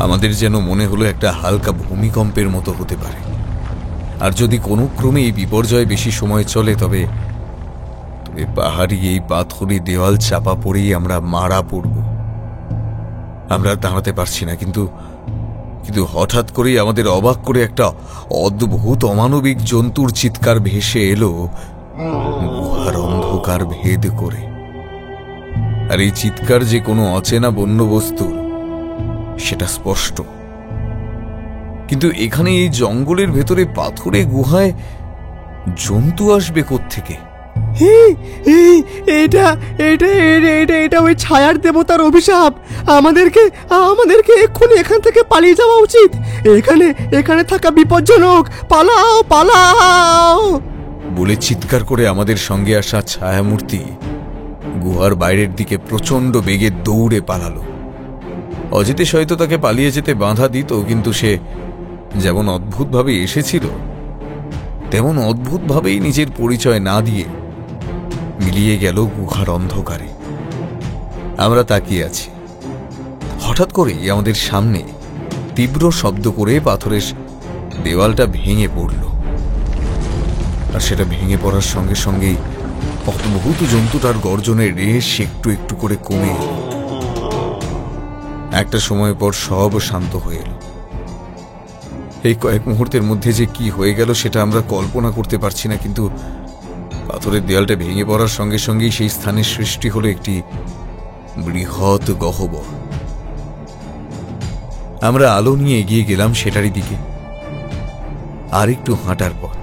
আমাদের যেন মনে হলো একটা হালকা ভূমিকম্পের মতো হতে পারে। আর যদি কোনো ক্রমে এই বিপর্যয় বেশি সময় চলে তবে পাহাড়ি এই পাথরে দেওয়াল চাপা পড়েই আমরা মারা পড়ব। আমরা দাঁড়াতে পারছি না, কিন্তু হঠাৎ করেই আমাদের অবাক করে একটা অদ্ভুত অমানবিক জন্তুর চিৎকার ভেসে এলো গুহার অন্ধকার ভেদ করে। আর এই চিৎকার যে কোনো অচেনা বন্য বস্তুর, সেটা স্পষ্ট। কিন্তু এখানে এই জঙ্গলের ভেতরে পাথরে গুহায় জন্তু আসবে কোত্থেকে? এটা এটা এটা এটা ওই ছায়ার দেবতার অভিশাপ। আমাদেরকে এক্ষুনি এখান থেকে পালিয়ে যাওয়া উচিত। এখানে থাকা বিপজ্জনক। পালাও পালাও বলে চিৎকার করে আমাদের সঙ্গে আসা ছায়ামূর্তি গুহার বাইরের দিকে প্রচন্ড বেগে দৌড়ে পালালো। অজিতেশ হয়তো তাকে পালিয়ে যেতে বাধা দিত, কিন্তু সে যেমন অদ্ভুতভাবে এসেছিল তেমন অদ্ভুতভাবেই নিজের পরিচয় না দিয়ে মিলিয়ে গেল গুহার অন্ধকারে। আমরা তাকিয়ে আছি। হঠাৎ করেই আমাদের সামনে তীব্র শব্দ করে পাথরের দেওয়ালটা ভেঙে পড়ল। আর সেটা ভেঙে পড়ার সঙ্গে সঙ্গেই অদ্ভুত জন্তুটার গর্জনের রেশ একটু একটু করে কমে এল। একটা সময় পর সব শান্ত হয়ে এল। এই কয়েক মুহূর্তের মধ্যে যে কি হয়ে গেল সেটা আমরা কল্পনা করতে পারছি না, কিন্তু পাথরের দেয়ালটা ভেঙে পড়ার সঙ্গে সঙ্গেই সেই স্থানের সৃষ্টি হলো একটি বৃহৎ গহ্বর। আমরা আলো নিয়ে এগিয়ে গেলাম সেটারই দিকে। আর একটু হাঁটার পথ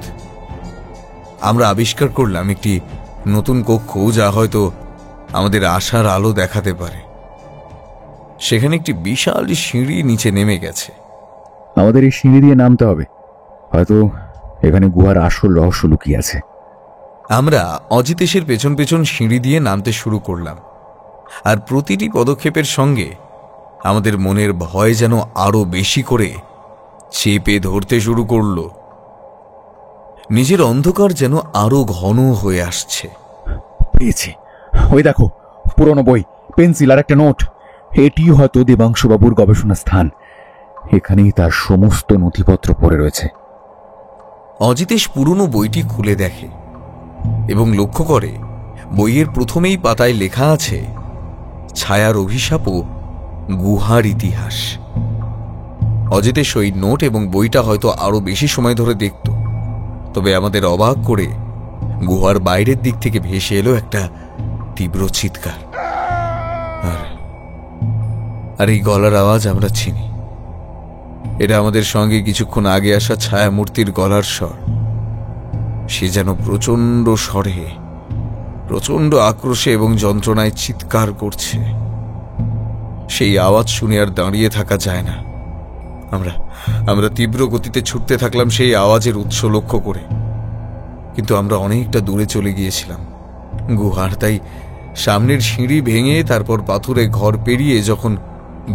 আমরা আবিষ্কার করলাম একটি নতুন কক্ষ, যা হয়তো আমাদের আশার আলো দেখাতে পারে। সেখানে একটি বিশাল সিঁড়ি নিচে নেমে গেছে। আমাদের এই সিঁড়ি দিয়ে নামতে হবে। হয়তো এখানে গুহার আসল রহস্য লুকিয়ে আছে। আমরা অজিতেশের পেছন পেছন সিঁড়ি দিয়ে নামতে শুরু করলাম। আর প্রতিটি পদক্ষেপের সঙ্গে আমাদের মনের ভয় যেন আরো বেশি করে চেপে ধরতে শুরু করল। নিজের অন্ধকার যেন আরো ঘন হয়ে আসছে। পেয়েছি, ওই দেখো, পুরনো বই, পেন্সিল আর একটা নোট। এটি হয়তো দেবাংশুবাবুর গবেষণা স্থান। এখানেই তার সমস্ত নথিপত্র পড়ে রয়েছে। অজিতেশ পুরনো বইটি খুলে দেখে এবং লক্ষ্য করে বইয়ের প্রথমেই পাতায় লেখা আছে ছায়ার অভিশাপ ও গুহার ইতিহাস। অজিতেশ ওই নোট এবং বইটা হয়তো আরো বেশি সময় ধরে দেখত, তবে আমাদের অবাক করে গুহার বাইরের দিক থেকে ভেসে এলো একটা তীব্র চিৎকার। আর এই গলার আওয়াজ আমরা চিনি। এটা আমাদের সঙ্গে কিছুক্ষণ আগে আসা ছায়ামূর্তির গলার স্বর। সে যেন প্রচন্ড স্বরে, প্রচন্ড আক্রোশে এবং যন্ত্রণায় চিৎকার করছে। সেই আওয়াজ শুনে আর দাঁড়িয়ে থাকা যায় না। আমরা তীব্র গতিতে ছুটতে থাকলাম সেই আওয়াজের উৎস লক্ষ্য করে, কিন্তু আমরা অনেকটা দূরে চলে গিয়েছিলাম গুহার। তাই সামনের সিঁড়ি ভেঙে তারপর পাথুরে ঘর পেরিয়ে যখন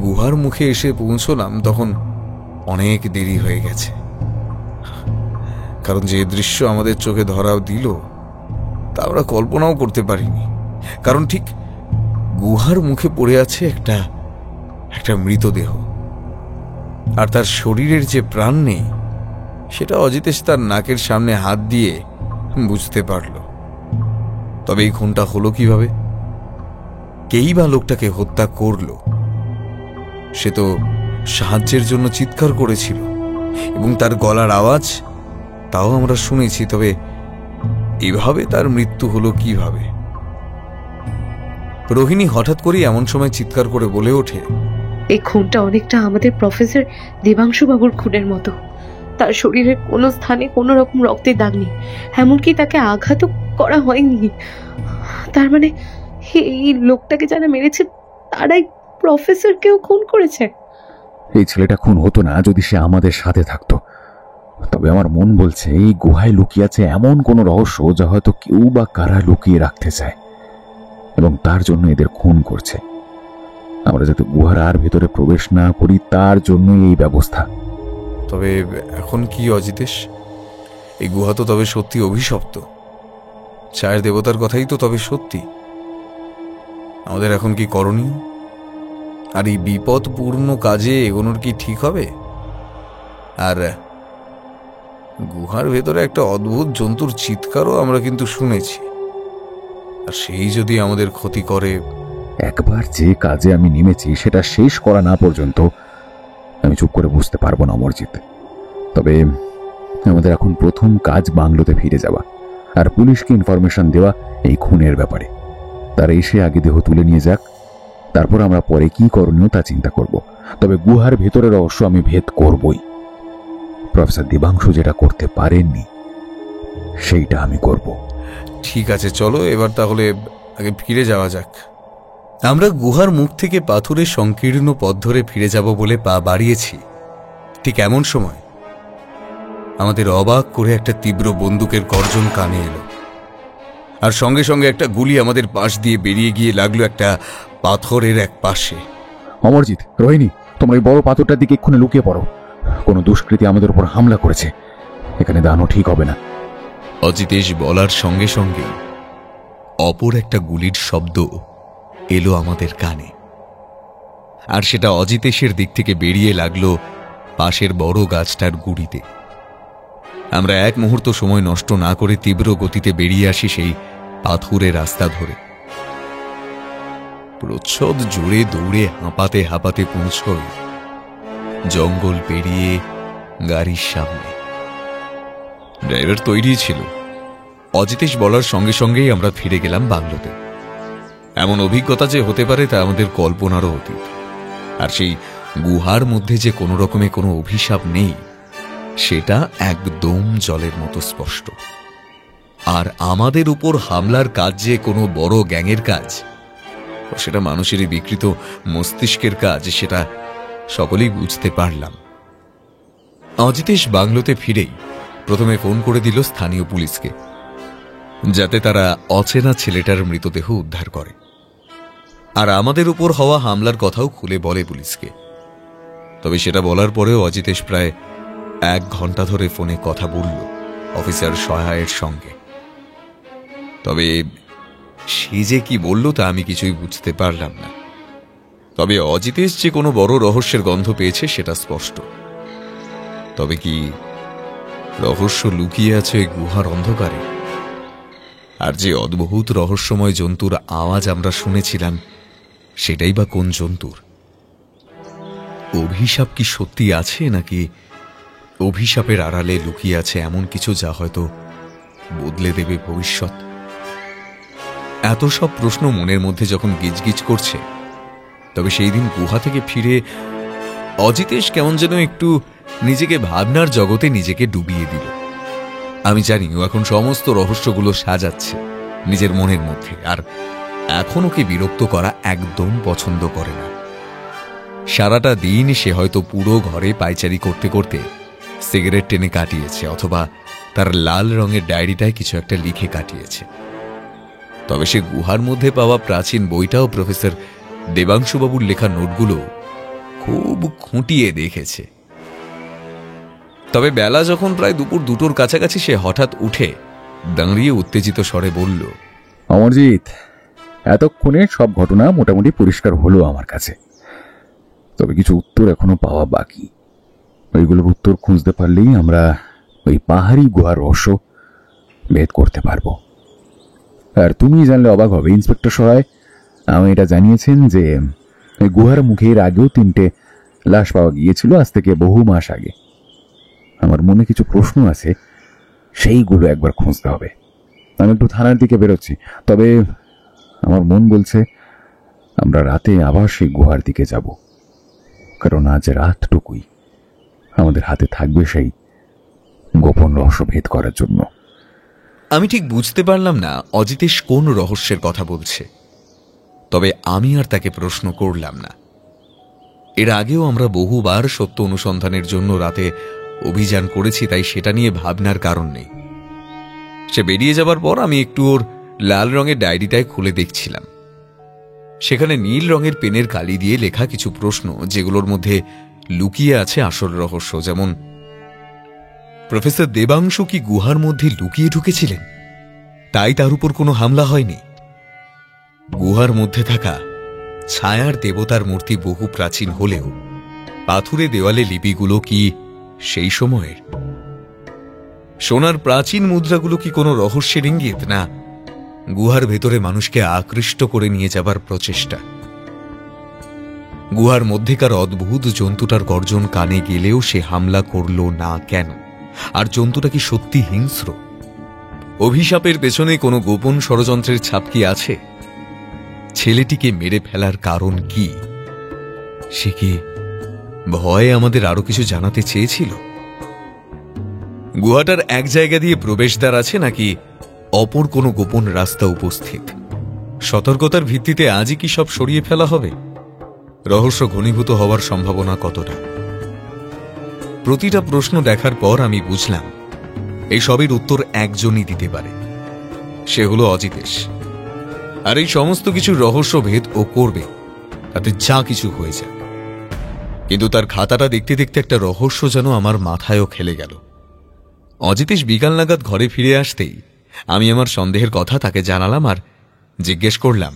গুহার মুখে এসে পৌঁছলাম তখন অনেক দেরি হয়ে গেছে। কারণ যে দৃশ্য আমাদের চোখে ধরাও দিল তা আমরা কল্পনাও করতে পারিনি। কারণ ঠিক গুহার মুখে পড়ে আছে একটা মৃতদেহ, আর তার শরীরের যে প্রাণ নেই সেটা অজিতেশ তার নাকের সামনে হাত দিয়ে বুঝতে পারল। তবে এই খুনটা হলো কিভাবে? কেই বা লোকটাকে হত্যা করলো? সে তো সাহায্যের জন্য চিৎকার করেছিল এবং তার গলার আওয়াজ তাও আমরা শুনেছি, তবে এভাবে তার মৃত্যু হলো কিভাবে? রোহিণী হঠাৎ করেই এমন সময় চিৎকার করে বলে ওঠে, এই খুনটা অনেকটা আমাদের প্রফেসর দেবাংশু বাবুর খুনের মতো। তার শরীরের কোনো স্থানে কোনো রকম রক্তের দাগ নেই, এমনকি তাকে আঘাতও করা হয়নি। তার মানে এই লোকটাকে যারা মেরেছে তারাই প্রফেসরকেও খুন করেছে। এই ছেলেটা খুন হতো না যদি সে আমাদের সাথে থাকতো। তবে আমার মন বলছে এই গুহায় লুকিয়ে আছে এমন কোনো রহস্য যা হয়তো কেউ বা কারা লুকিয়ে রাখতে চায় এবং তার জন্য এদের খুন করছে। আমরা যাতে গুহার আর ভেতরে প্রবেশ না করি তার জন্যই এই ব্যবস্থা। তবে এখন কি অজিতেশ, এই গুহা তো তবে সত্যি অভিশপ্ত। ছায়ের দেবতার কথাই তো তবে সত্যি। আমাদের এখন কি করণীয়? আর এই বিপদপূর্ণ কাজে এগোনোর কি ঠিক হবে? আর গুহার ভেতরে একটা অদ্ভুত জন্তুর চিৎকারও আমরা কিন্তু শুনেছি, আর সেই যদি আমাদের ক্ষতি করে। একবার যে কাজে আমি নেমেছি সেটা শেষ করা না পর্যন্ত আমি চুপ করে বুঝতে পারবো না অমরজিৎ। তবে আমাদের এখন প্রথম কাজ বাংলোতে ফিরে যাওয়া আর পুলিশকে ইনফরমেশন দেওয়া এই খুনের ব্যাপারে। তারা এসে আগে দেহ তুলে নিয়ে যাক, তারপর আমরা পরে কি করণীয় তা চিন্তা করব। তবে গুহার ভেতরের রহস্য আমি ভেদ করবই। প্রফেসর দেবাংশু যেটা করতে পারেননি সেইটা আমি করব। ঠিক আছে, চলো এবার তাহলে আগে ফিরে যাওয়া যাক। আমরা গুহার মুখ থেকে পাথরের সংকীর্ণ পথ ধরে ফিরে যাব বলে পা বাড়িয়েছি, ঠিক এমন সময় আমাদের অবাক করে একটা তীব্র বন্দুকের গর্জন কানে এলো, আর সঙ্গে সঙ্গে একটা গুলি আমাদের পাশ দিয়ে বেরিয়ে গিয়ে লাগলো একটা পাথরের এক পাশে। অমরজিৎ, রোহিণী, তোমরা এই বড় পাথরটার দিকে এক্ষুনি লুকিয়ে পড়ো। কোনো দুষ্কৃতী আমাদের উপর হামলা করেছে, এখানে দাঁড়ানো ঠিক হবে না। অজিতেশ বলার সঙ্গে সঙ্গে অপর একটা গুলির শব্দ এলো আমাদের কানে, আর সেটা অজিতেশের দিক থেকে বেরিয়ে লাগলো পাশের বড় গাছটার গুড়িতে। আমরা এক মুহূর্ত সময় নষ্ট না করে তীব্র গতিতে বেরিয়ে আসি সেই পাথুরে রাস্তা ধরে। প্রচ্ছদ জুড়ে দৌড়ে হাঁপাতে হাঁপাতে পৌঁছই জঙ্গল পেরিয়ে গাড়ির সামনে। ড্রাইভার তৈরি ছিল। অজিতেশ বলার সঙ্গে সঙ্গেই আমরা ফিরে গেলাম বাংলোতে। এমন অভিজ্ঞতা যে হতে পারে তা আমাদের কল্পনারও অতীত। আর সেই গুহার মধ্যে যে কোনো রকমে কোনো অভিশাপ নেই সেটা একদম জলের মতো স্পষ্ট। আর আমাদের উপর হামলার কাজ যে কোনো বড় গ্যাংয়ের কাজ, সেটা মানুষেরই বিকৃত মস্তিষ্কের কাজ, সেটা সকলেই বুঝতে পারলাম। অজিতেশ বাংলোতে ফিরেই প্রথমে ফোন করে দিল স্থানীয় পুলিশকে, যাতে তারা অচেনা ছেলেটার মৃতদেহ উদ্ধার করে। আর আমাদের উপর হওয়া হামলার কথাও খুলে বলে পুলিশকে। তবে সেটা বলার পরেও অজিতেশ প্রায় 1 ঘন্টা ধরে ফোনে কথা বলল অফিসার সহায়ের সঙ্গে। তবে সে যে কি বলল তা আমি কিছুই বুঝতে পারলাম না। তবে অজিতেশ যে কোনো বড় রহস্যের গন্ধ পেয়েছে সেটা স্পষ্ট। তবে কি রহস্য লুকিয়ে আছে গুহার অন্ধকারে? আর যে অদ্ভুত রহস্যময় জন্তুর আওয়াজ আমরা শুনেছিলাম সেটাই বা কোন জন্তুর? অভিশাপ কি সত্যি আছে, নাকি অভিশাপের আড়ালে লুকিয়ে আছে এমন কিছু যা হয়তো বদলে দেবে ভবিষ্যৎ? এত সব প্রশ্ন মনের মধ্যে যখন গিজগিজ করছে, তবে সেই দিন গুহা থেকে ফিরে অজিতেশ কেমন যেন একটু নিজেকে ভাবনার জগতে নিজেকে ডুবিয়ে দিল। আমি জানি ও এখন সমস্ত রহস্যগুলো সাজাচ্ছে নিজের মনের মধ্যে, আর এখন ওকে বিরক্ত করা একদম পছন্দ করে না। সারাটা দিন সে হয়তো পুরো ঘরে পায়চারি করতে করতে সিগারেট টেনে কাটিয়েছে, অথবা তার লাল রঙের ডায়েরিটায় কিছু একটা লিখে কাটিয়েছে। তবে সে গুহার মধ্যে পাওয়া প্রাচীন বইটাও প্রফেসর দেবাংশুবাবুর লেখা নোটগুলো খুব খুঁটিয়ে দেখেছে। তবে বেলা যখন প্রায় দুপুর 2টোর কাছাকাছি সে হঠাৎ উঠে দাঁড়িয়ে উত্তেজিত স্বরে বলল, অমরজিৎ, এতক্ষণে সব ঘটনা মোটামুটি পরিষ্কার হলো আমার কাছে। তবে কিছু উত্তর এখনো পাওয়া বাকি। ওইগুলোর উত্তর খুঁজতে পারলেই আমরা ওই পাহাড়ি গুহার রহস্য ভেদ করতে পারবো। আর তুমি জানলে অবাক হবে, ইন্সপেক্টর সহায় আমি এটা জানিয়েছেন যে ওই গুহার মুখের আগেও 3টে লাশ পাওয়া গিয়েছিল, আজ থেকে বহু মাস আগে। আমার মনে কিছু প্রশ্ন আছে, সেইগুলো একবার খুঁজতে হবে। আমি একটু থানার দিকে বেরোচ্ছি, তবে আমার মন বলছে আমরা রাতে আবার সেই গুহার দিকে যাব, কারণ আজ রাতটুকুই আমাদের হাতে থাকবে সেই গোপন রহস্য ভেদ করার জন্য। আমি ঠিক বুঝতে পারলাম না অজিতেশ কোন রহস্যের কথা বলছে, তবে আমি আর তাকে প্রশ্ন করলাম না। এর আগেও আমরা বহুবার সত্য অনুসন্ধানের জন্য রাতে অভিযান করেছি, তাই সেটা নিয়ে ভাবনার কারণ নেই। সে বেরিয়ে যাবার পর আমি একটু ওর লাল রঙের ডায়েরিটায় খুলে দেখছিলাম। সেখানে নীল রঙের পেনের কালি দিয়ে লেখা কিছু প্রশ্ন, যেগুলোর মধ্যে লুকিয়ে আছে আসল রহস্য। যেমন, প্রফেসর দেবাংশু কি গুহার মধ্যে লুকিয়ে ঢুকেছিলেন, তাই তার উপর কোনো হামলা হয়নি? গুহার মধ্যে থাকা ছায়ার দেবতার মূর্তি বহু প্রাচীন হলেও পাথুরে দেওয়ালে লিপিগুলো কি সেই সময়ের? সোনার প্রাচীন মুদ্রাগুলো কি কোনো রহস্যের ইঙ্গিত, না গুহার ভেতরে মানুষকে আকৃষ্ট করে নিয়ে যাবার প্রচেষ্টা? গুহার মধ্যেকার অদ্ভুত জন্তুটার গর্জন কানে গেলেও সে হামলা করল না কেন? আর জন্তুটা কি সত্যি হিংস্র? অভিশাপের পেছনে কোনো গোপন ষড়যন্ত্রের ছাপ কি আছে? ছেলেটিকে মেরে ফেলার কারণ কি? সে কি ভয়ে আমাদের আরো কিছু জানাতে চেয়েছিল? গুহাটার এক জায়গা দিয়ে প্রবেশদ্বার আছে, নাকি অপর কোনো গোপন রাস্তা উপস্থিত? সতর্কতার ভিত্তিতে আজই কি সব সরিয়ে ফেলা হবে? রহস্য ঘনীভূত হওয়ার সম্ভাবনা কতটা? প্রতিটা প্রশ্ন দেখার পর আমি বুঝলাম এই সবের উত্তর একজনই দিতে পারে, সে হলো অজিতেশ। আর এই সমস্ত কিছু রহস্য ভেদ ও করবে, তাতে যা কিছু হয়ে যাক। কিন্তু তার খাতাটা দেখতে দেখতে একটা রহস্য যেন আমার মাথায়ও খেলে গেল। অজিতেশ বিকাল নাগাদ ঘরে ফিরে আসতেই আমি আমার সন্দেহের কথা তাকে জানালাম আর জিজ্ঞেস করলাম,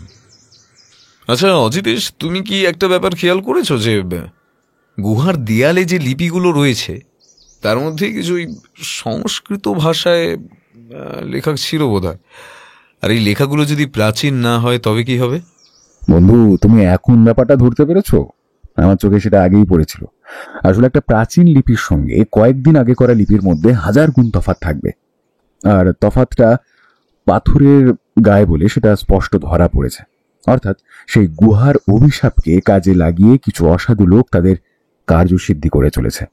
আচ্ছা অজিতেশ, তুমি কি একটা ব্যাপার খেয়াল করেছো যে গুহার দেয়ালে যে লিপিগুলো রয়েছে তার মধ্যে কিছু সংস্কৃত ভাষায় লেখা ছিল বোধহয়? আর এই লেখাগুলো যদি প্রাচীন না হয় তবে কি হবে? বন্ধু, তুমি এখন ব্যাপারটা ধরতে পেরেছো? আমার চোখে সেটা আগেই পড়েছিল। আসলে একটা প্রাচীন লিপির সঙ্গে কয়েকদিন আগে করা লিপির মধ্যে 1000 গুণ তফাৎ থাকবে। আর তফাৎটা পাথরের গায়ে বলে সেটা স্পষ্ট ধরা পড়েছে। অর্থাৎ সেই গুহার অভিশাপকে কাজে লাগিয়ে কিছু অসাধু লোক তাদের কার্যসিদ্ধি করে চলেছে।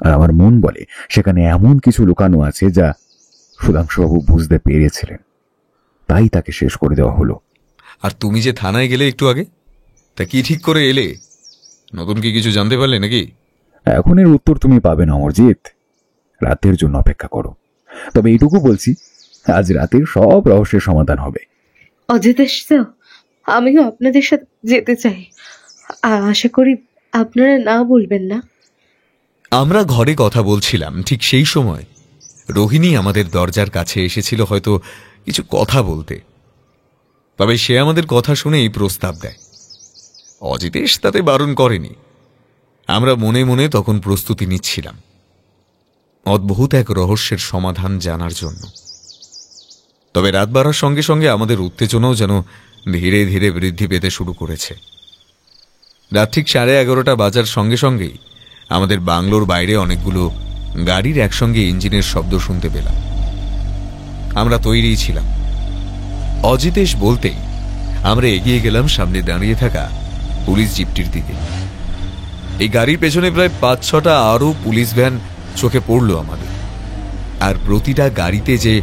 আর আমার মন বলে সেখানে এমন কিছু লুকানো আছে যা সুধাংশুবাবু বুঝতে পেরেছিলেন, তাই তাকে শেষ করে দেওয়া হলো। আর তুমি যে থানায় গেলে একটু আগে, তা কি ঠিক করে এলে? নতুন কি কিছু জানতে পারলে নাকি? এখন এর উত্তর তুমি পাবে না অমরজিৎ, রাতের জন্য অপেক্ষা করো। তবে এইটুকু বলছি, আজ রাতের সব রহস্যের সমাধান হবে। অজিতেশ স্যার, আমিও আপনাদের সাথে যেতে চাই। আশা করি আপনারা না বলবেন না। আমরা ঘরে কথা বলছিলাম, ঠিক সেই সময় রোহিণী আমাদের দরজার কাছে এসেছিল হয়তো কিছু কথা বলতে। তবে সে আমাদের কথা শুনেই প্রস্তাব দেয়। অজিতেশ তাতে বারণ করেনি। আমরা মনে মনে তখন প্রস্তুতি নিচ্ছিলাম অদ্ভুত এক রহস্যের সমাধান জানার জন্য। তবে রাত বাড়ার সঙ্গে সঙ্গে আমাদের উত্তেজনাও যেন ধীরে ধীরে বৃদ্ধি পেতে শুরু করেছে। রাত ঠিক 11:30 বাজার সঙ্গে সঙ্গেই আমাদের বাংলোর বাইরে অনেকগুলো গাড়ির একসঙ্গে ইঞ্জিনের শব্দ শুনতে পেলাম। আমরা তৈরি ছিলাম। অজিতেশ বলতেই আমরা এগিয়ে গেলাম সামনে দাঁড়িয়ে থাকা পুলিশ জিপটির দিকে। এই গাড়ির পেছনে প্রায় 5-6টা আরও পুলিশ ভ্যান চোখে পড়ল আমাদের। আর প্রতিটা গাড়িতে যে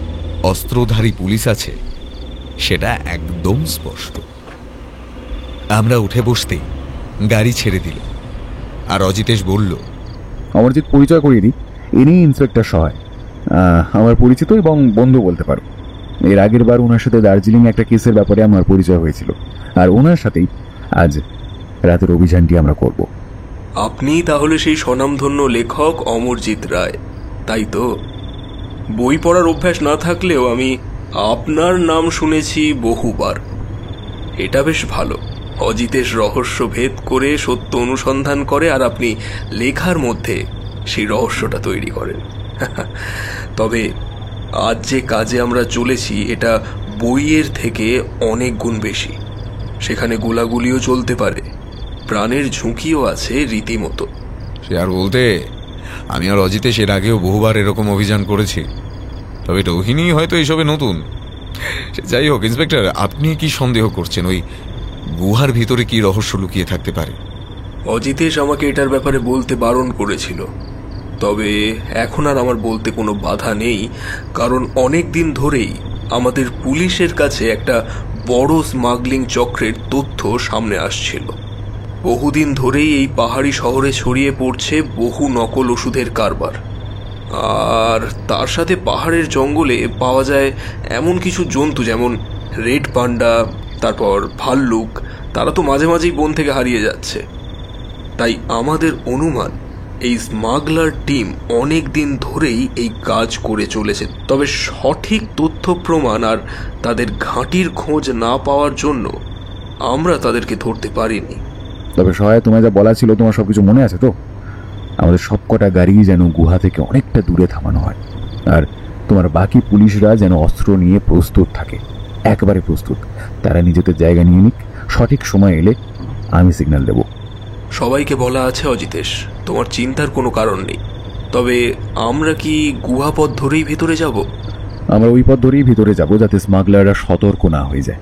অস্ত্রধারী পুলিশ আছে সেটা একদম স্পষ্ট। আমরা উঠে বসতেই গাড়ি ছেড়ে দিল। আর অজিতেশ বলল, অমরজিৎ, পরিচয় করিয়ে দিই, ইনি ইন্সপেক্টর সহায়, আমার পরিচিত এবং বন্ধু বলতে পারো। এর আগের বার ওনার সাথে দার্জিলিং একটা কেসের ব্যাপারে আমার পরিচয় হয়েছিল, আর ওনার সাথেই আজ রাতের অভিযানটি আমরা করব। আপনি তাহলে সেই স্বনামধন্য লেখক অমরজিৎ রায়, তাই তো? বই পড়ার অভ্যাস না থাকলেও আমি আপনার নাম শুনেছি বহুবার। এটা বেশ ভালো। অজিতেশ রহস্য ভেদ করে সত্য অনুসন্ধান করে, আর আপনি লেখার মধ্যে সেই রহস্যটা তৈরি করেন। তবে আজ যে কাজে আমরা চলেছি এটা বইয়ের থেকে অনেক গুণ বেশি। সেখানে গোলাগুলিও চলতে পারে, প্রাণের ঝুঁকিও আছে রীতিমতো। সে আর বলতে, আমি আর অজিতেশ এর আগেও বহুবার এরকম অভিযান করেছি। তবে রোহিণী হয়তো এইসবে নতুন। যাই হোক ইন্সপেক্টর, আপনি কি সন্দেহ করছেন ওই গুহার ভিতরে কি রহস্য লুকিয়ে থাকতে পারে? অজিতেশ আমাকে এটার ব্যাপারে বলতে বারণ করেছিল, তবে এখন আর আমার বলতে কোনো বাধা নেই, কারণ অনেক দিন ধরেই আমাদের পুলিশের কাছে একটা বড় স্মাগলিং চক্রের তথ্য সামনে আসছিল। বহুদিন ধরেই এই পাহাড়ি শহরে ছড়িয়ে পড়ছে বহু নকল ওষুধের কারবার। আর তার সাথে পাহাড়ের জঙ্গলে পাওয়া যায় এমন কিছু জন্তু, যেমন রেড পান্ডা, তারপর ভাল্লুক। তারা তো মাঝে মাঝেই বন থেকে হারিয়ে যাচ্ছে। তাই আমাদের অনুমান এই স্মাগলার টিম অনেক দিন ধরেই এই কাজ করে চলেছে। তবে সঠিক তথ্য প্রমাণ আর তাদের ঘাঁটির খোঁজ না পাওয়ার জন্য আমরা তাদেরকে ধরতে পারিনি। তবে সহায়, তোমায় যা বলা ছিল তোমার সবকিছু মনে আছে তো? আমাদের সবকটা গাড়ি যেন গুহা থেকে অনেকটা দূরে থামানো হয়, আর তোমার বাকি পুলিশরা যেন অস্ত্র নিয়ে প্রস্তুত থাকে, একবারে প্রস্তুত। তারা নিজেদের জায়গা নিয়ে নিক, সঠিক সময় এলে আমি সিগন্যাল দেব। সবাইকে বলা আছে অজিতেশ, তোমার চিন্তার কোনো কারণ নেই। তবে আমরা কি গুহা পথ ধরেই ভেতরে যাব? আমরা ওই পথ ধরেই ভিতরে যাব, যাতে স্মাগলাররা সতর্ক না হয়ে যায়।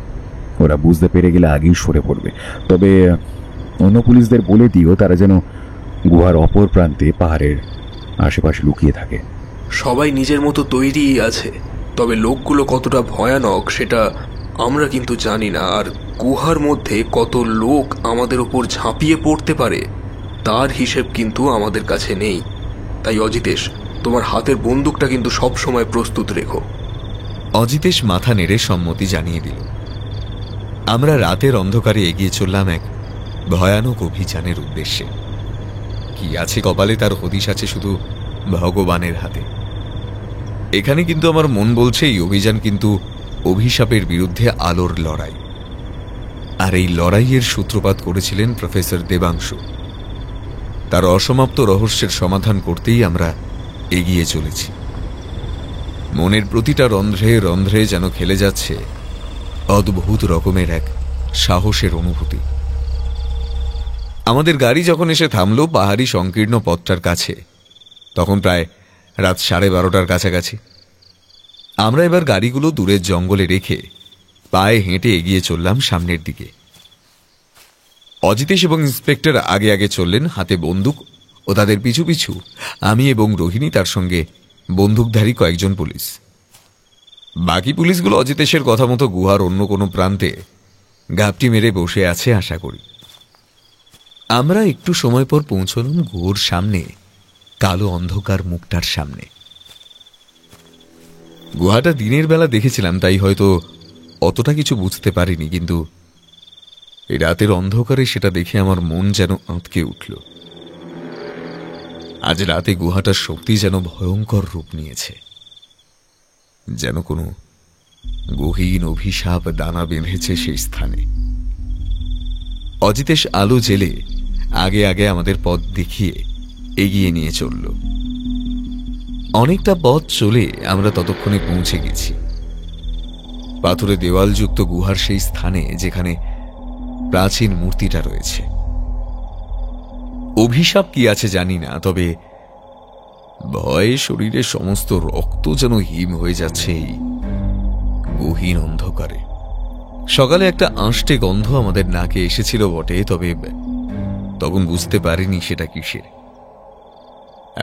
ওরা বুঝতে পেরে গেলে আগেই সরে পড়বে। তবে অন্য পুলিশদের বলে দিও তারা যেন গুহার অপর প্রান্তে পাহাড়ের আশেপাশে লুকিয়ে থাকে। সবাই নিজের মতো তৈরিই আছে, তবে লোকগুলো কতটা ভয়ানক সেটা আমরা কিন্তু জানি না। আর গুহার মধ্যে কত লোক আমাদের ওপর ঝাঁপিয়ে পড়তে পারে তার হিসেব কিন্তু আমাদের কাছে নেই। তাই অজিতেশ, তোমার হাতের বন্দুকটা কিন্তু সব সময় প্রস্তুত রেখো। অজিতেশ মাথা নেড়ে সম্মতি জানিয়ে দিল। আমরা রাতের অন্ধকারে এগিয়ে চললাম এক ভয়ানক অভিযানের উদ্দেশ্যে। কি আছে কপালে তার হদিশ আছে শুধু ভগবানের হাতে। এখানে কিন্তু আমার মন বলছে এই অভিযান কিন্তু অভিশাপের বিরুদ্ধে আলোর লড়াই। আর এই লড়াইয়ের সূত্রপাত করেছিলেন প্রফেসর দেবাংশু। তার অসমাপ্ত রহস্যের সমাধান করতেই আমরা এগিয়ে চলেছি। মনের প্রতিটা রন্ধ্রে রন্ধ্রে যেন খেলে যাচ্ছে অদ্ভুত রকমের এক সাহসের অনুভূতি। আমাদের গাড়ি যখন এসে থামল পাহাড়ি সংকীর্ণ পথটার কাছে, তখন প্রায় রাত 12:30টার কাছাকাছি। আমরা এবার গাড়িগুলো দূরের জঙ্গলে রেখে পায়ে হেঁটে এগিয়ে চললাম সামনের দিকে। অজিতেশ এবং ইন্সপেক্টর আগে আগে চললেন, হাতে বন্দুক, ও তাদের পিছু পিছু আমি এবং রোহিণী, তার সঙ্গে বন্দুকধারী কয়েকজন পুলিশ। বাকি পুলিশগুলো অজিতেশের কথা মতো গুহার অন্য কোনো প্রান্তে ঘাপটি মেরে বসে আছে আশা করি। আমরা একটু সময় পর পৌঁছলাম গুহার সামনে, কালো অন্ধকার মুখটার সামনে। গুহাটা দিনের বেলা দেখেছিলাম, তাই হয়তো অতটা কিছু বুঝতে পারিনি, কিন্তু এই রাতের অন্ধকারে সেটা দেখে আমার মন যেন আঁতকে উঠল। আজ রাতে গুহাটার শক্তি যেন ভয়ঙ্কর রূপ নিয়েছে, যেন কোনো গহীন অভিশাপ দানা বেঁধেছে সেই স্থানে। অজিতেশ আলো জেলে আগে আগে আমাদের পথ দেখিয়ে এগিয়ে নিয়ে চলল। অনেকটা পথ চলে আমরা ততক্ষণে পৌঁছে গেছি পাথরে দেওয়ালযুক্ত গুহার সেই স্থানে যেখানে প্রাচীন মূর্তিটা রয়েছে। অভিশাপ কি আছে জানি না, তবে ভয়ে শরীরে সমস্ত রক্ত যেন হিম হয়ে যাচ্ছে এই গহীন অন্ধকারে। সকালে একটা আঁশটে গন্ধ আমাদের নাকে এসেছিল বটে, তবে তখন বুঝতে পারিনি সেটা কিসের।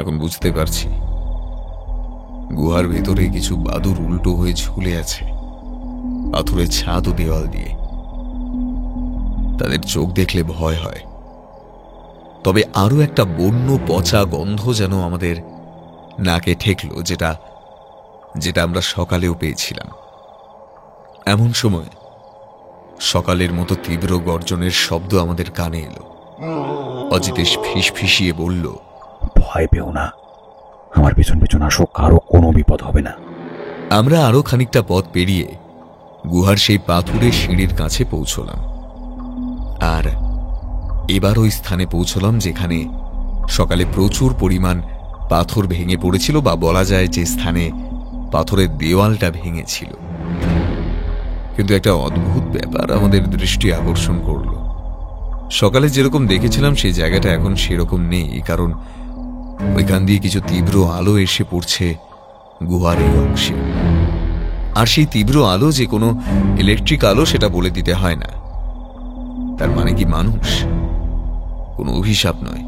এখন বুঝতে পারছি, গুহার ভেতরে কিছু বাদুর উল্টো হয়ে ঝুলে আছে পাথরের ছাদ ও দেওয়াল দিয়ে। তাদের চোখ দেখলে ভয় হয়, তবে আরো একটা বন্য পচা গন্ধ যেন আমাদের নাকে ঠেকল, যেটা আমরা সকালেও পেয়েছিলাম। এমন সময় সকালের মতো তীব্র গর্জনের শব্দ আমাদের কানে এলো। অজিতেশ ফিসফিসিয়ে বলল, ভয় পেও না, আমার পেছন পেছন আসো, কারো কোনো বিপদ হবে না। আমরা আরো খানিকটা পথ পেরিয়ে গুহার সেই পাথুরের সিঁড়ির কাছে পৌঁছলাম। আর এবার ওই স্থানে পৌঁছলাম যেখানে সকালে প্রচুর পরিমাণ পাথর ভেঙে পড়েছিল, বা বলা যায় যে স্থানে পাথরের দেওয়ালটা ভেঙেছিল। কিন্তু একটা অদ্ভুত ব্যাপার আমাদের দৃষ্টি আকর্ষণ করল। সকালে যেরকম দেখেছিলাম সেই জায়গাটা এখন সেরকম নেই, কারণ ওইখান দিয়ে কিছু তীব্র আলো এসে পড়ছে গুহার এই অংশে। আর সেই তীব্র আলো যে কোনো ইলেকট্রিক আলো সেটা বলে দিতে হয় না। তার মানে কি মানুষ? কোনো অভিশাপ নয়,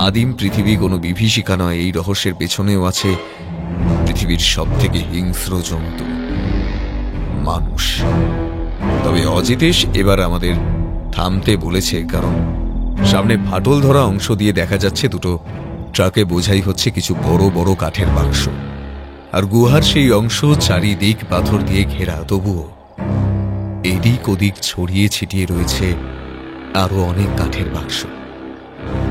আদিম পৃথিবী কোনো বিভীষিকা নয়। এই রহস্যের পেছনেও আছে পৃথিবীর সব থেকে হিংস্র জন্তু, মানুষ। তবে অজিতেশ এবার আমাদের থামতে বলেছে, কারণ সামনে ফাটল ধরা অংশ দিয়ে দেখা যাচ্ছে দুটো ট্রাকে বোঝাই হচ্ছে কিছু বড় বড় কাঠের বাক্স। আর গুহার সেই অংশ চারিদিক পাথর দিয়ে ঘেরা, তবুও এদিক ওদিক ছড়িয়ে ছিটিয়ে রয়েছে আরো অনেক কাঠের বাক্স।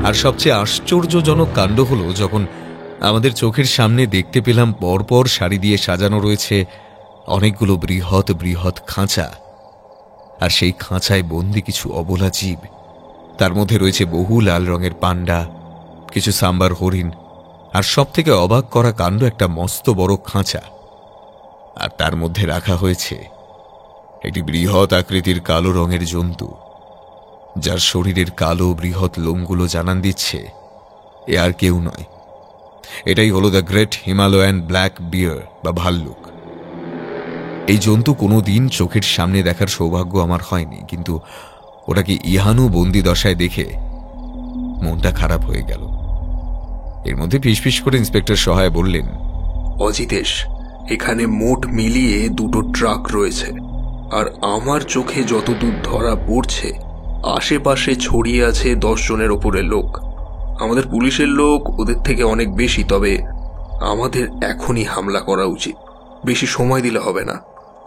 আর সবচেয়ে আশ্চর্যজনক কাণ্ড হলো, যখন আমাদের চোখের সামনে দেখতে পেলাম পরপর সারি দিয়ে সাজানো রয়েছে অনেকগুলো বৃহৎ বৃহৎ খাঁচা। আর সেই খাঁচায় বন্দি কিছু অবলা জীব। তার মধ্যে রয়েছে বহু লাল রঙের পান্ডা, কিছু সাম্বার হরিণ, আর সব থেকে অবাক করা কাণ্ড, একটা মস্ত বড় খাঁচা, আর তার মধ্যে রাখা হয়েছে একটি বৃহৎ আকৃতির কালো রঙের জন্তু, যার শরীরের কালো বৃহৎ লোমগুলো জানান দিচ্ছে এ আর কেউ নয়, এটাই হলো দ্য গ্রেট হিমালয়ান ব্ল্যাক বিয়ার বা ভাল্লুক। এই জন্তু কোনোদিন চোখের সামনে দেখার সৌভাগ্য আমার হয়নি, কিন্তু ওটাকে ইহানু বন্দি দশায় দেখে মনটা খারাপ হয়ে গেল। এর মধ্যে ফিসফিস করে ইন্সপেক্টর সহায় বললেন, অজিতেশ, এখানে মোট মিলিয়ে 2টো ট্রাক রয়েছে, আর আমার চোখে যতদূর ধরা পড়ছে আশেপাশে ছড়িয়ে আছে 10 জনের ওপরে লোক। আমাদের পুলিশের লোক ওদের থেকে অনেক বেশি, তবে আমাদের এখনই হামলা করা উচিত। বেশি সময় দিলে হবে না।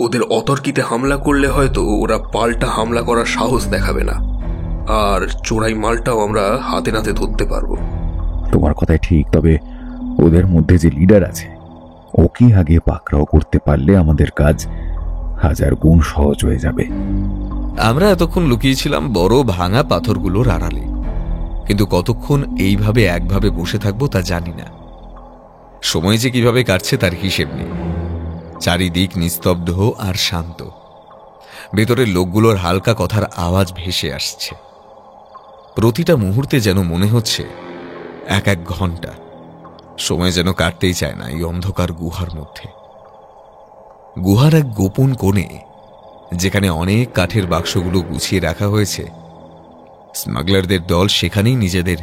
ওদের অতর্কিতে হামলা করলে হয়তো ওরা পাল্টা হামলা করার সাহস দেখাবে না, আর চোরাই মালটাও আমরা হাতে নাতে ধরতে পারবো। তোমার কথাই ঠিক, তবে ওদের মধ্যে যে লিডার আছে ওকে আগে পাকড়াও করতে পারলে আমাদের কাজ 1000 গুণ সহজ হয়ে যাবে। আমরা এতক্ষণ লুকিয়েছিলাম বড় ভাঙা পাথরগুলোর আড়ালে, কিন্তু কতক্ষণ এইভাবে একভাবে বসে থাকবো তা জানি না। সময় যে কিভাবে কাটছে তার হিসেব নেই। চারিদিক নিস্তব্ধ আর শান্ত। ভেতরের লোকগুলোর হালকা কথার আওয়াজ ভেসে আসছে। প্রতিটা মুহূর্তে যেন মনে হচ্ছে এক এক ঘন্টা। সময় যেন কাটতেই চায় না এই অন্ধকার গুহার মধ্যে। গুহার এক গোপন কোণে, যেখানে অনেক কাঠের বাক্সগুলো গুছিয়ে রাখা হয়েছে, স্মাগলারদের দল সেখানেই নিজেদের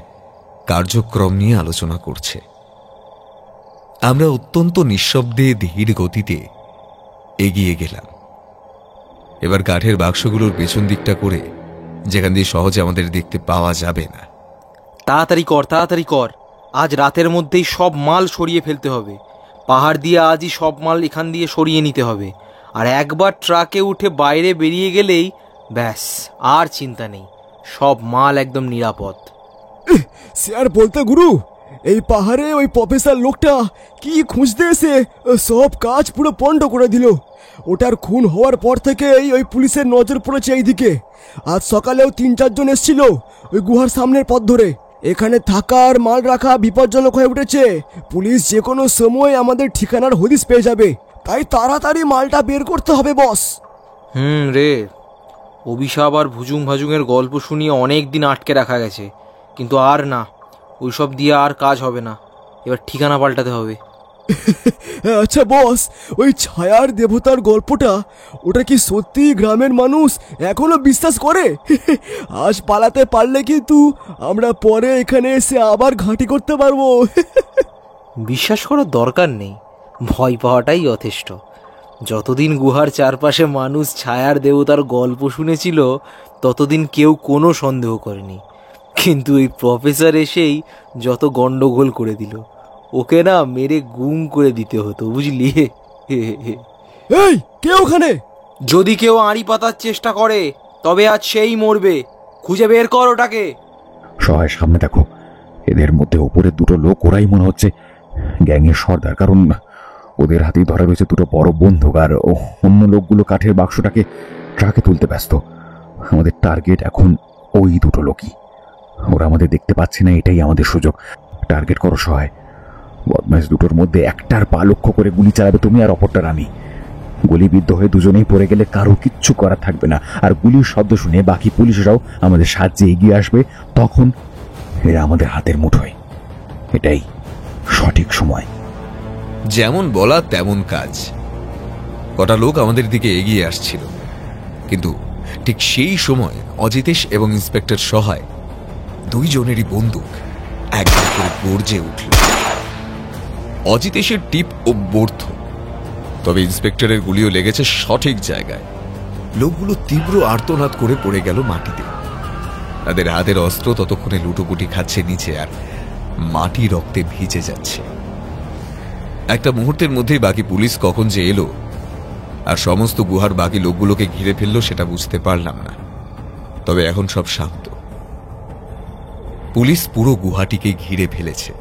কার্যক্রম নিয়ে আলোচনা করছে। আমরা অত্যন্ত নিঃশব্দে ধীর গতিতে এগিয়ে গেলাম। এবার কাঠের বাক্সগুলোর পেছন দিকটা করে, যেখান দিয়ে সহজে আমাদের দেখতে পাওয়া যাবে না। তাড়াতাড়ি কর, তাড়াতাড়ি কর। আজ রাতের মধ্যেই সব মাল সরিয়ে ফেলতে হবে। পাহাড় দিয়ে আজই সব মাল এখান দিয়ে সরিয়ে নিতে হবে। আর একবার ট্রাকে উঠে বাইরে বেরিয়ে গেলেই ব্যাস, আর চিন্তা নেই, সব মাল একদম নিরাপদ। স্যার বলতে গুরু, এই পাহাড়ে ওই প্রফেসর লোকটা কি খুঁজতে এসে সব কাজ পুরো পণ্ড করে দিল। ওটার খুন হওয়ার পর থেকেই ওই পুলিশের নজর পড়েছে এইদিকে। আজ সকালেও 3-4 জন এসেছিল ওই গুহার সামনের পথ ধরে। এখানে থাকার মাল রাখা বিপজ্জনক হয়ে উঠেছে। পুলিশ যে কোনো সময় আমাদের ঠিকানার হদিশ পেয়ে যাবে, তাই তাড়াতাড়ি মালটা বের করতে হবে বস। রে, অভিশাপ আর ভুজুং ভাজুংয়ের গল্প শুনিয়ে অনেক দিন আটকে রাখা গেছে, কিন্তু আর না, ওইসব দিয়ে আর কাজ হবে না। এবার ঠিকানা পাল্টাতে হবে। আচ্ছা বস, ওই ছায়ার দেবতার গল্পটা, ওটা কি সত্যি গ্রামের মানুষ এখনো বিশ্বাস করে? আজ পালাতে পারলে কিন্তু আমরা পরে এখানে এসে আবার ঘাঁটি করতে পারবো। বিশ্বাস করার দরকার নেই, ভয় পাওয়াটাই যথেষ্ট। যতদিন গুহার চারপাশে মানুষ ছায়ার দেবতার গল্প শুনেছিল, ততদিন কেউ কোনো সন্দেহ করেনি। কিন্তু এই প্রফেসর এসেই যত গন্ডগোল করে দিল, ওকে না মেরে গুম করে দিতে হতো, বুঝলি? এই কে ওখানে? যদি কেউ আড়ি পাতার চেষ্টা করে তবে আজ সেই মরবে। খুঁজে বের কর ওটাকে। সহায় সামনে দেখো, এদের মধ্যে ওপরে 2টো লোক, ওরাই মনে হচ্ছে গ্যাংয়ের সর্দার, কারণ ওদের হাতেই ধরা রয়েছে 2টো বড় বন্দুক, আর অন্য লোকগুলো কাঠের বাক্সটাকে ট্রাকে তুলতে ব্যস্ত। আমাদের টার্গেট এখন ওই 2টো লোকই। ওরা আমাদের দেখতে পাচ্ছে না, এটাই আমাদের সুযোগ। টার্গেট করো সহায়। বদমাইশ 2টোর মধ্যে একটার পা লক্ষ্য করে গুলি চালাবে তুমি, আর অপরটার আমি। গুলিবিদ্ধ হয়ে দুজনেই পড়ে গেলে কারো কিচ্ছু করার থাকবে না, আর গুলির শব্দ শুনে বাকি পুলিশরাও আমাদের সাহায্যে এগিয়ে আসবে। তখন এরা আমাদের হাতের মুঠোয়। এটাই সঠিক সময়। যেমন বলা তেমন কাজ। কটা লোক আমাদের দিকে এগিয়ে আসছিল, কিন্তু ঠিক সেই সময় অজিতেশ এবং ইন্সপেক্টর সহায় 2 জনেরই বন্দুক একবার করে গর্জে উঠল। অজিতেশের টিপ অব্যর্থ, তবে ইন্সপেক্টরের গুলিও লেগেছে সঠিক জায়গায়। লোকগুলো তীব্র আর্তনাদ করে পড়ে গেল মাটিতে। তাদের হাতের অস্ত্র ততক্ষণে লুটোপুটি খাচ্ছে নিচে, আর মাটি রক্তে ভিজে যাচ্ছে। একটা মুহূর্তের মধ্যেই বাকি পুলিশ কখন যে এলো আর সমস্ত গুহার বাকি লোকগুলোকে ঘিরে ফেললো সেটা বুঝতে পারলাম না। তবে এখন সব শান্ত। পুলিশ পুরো গুহাটিকে ঘিরে ফেলেছে।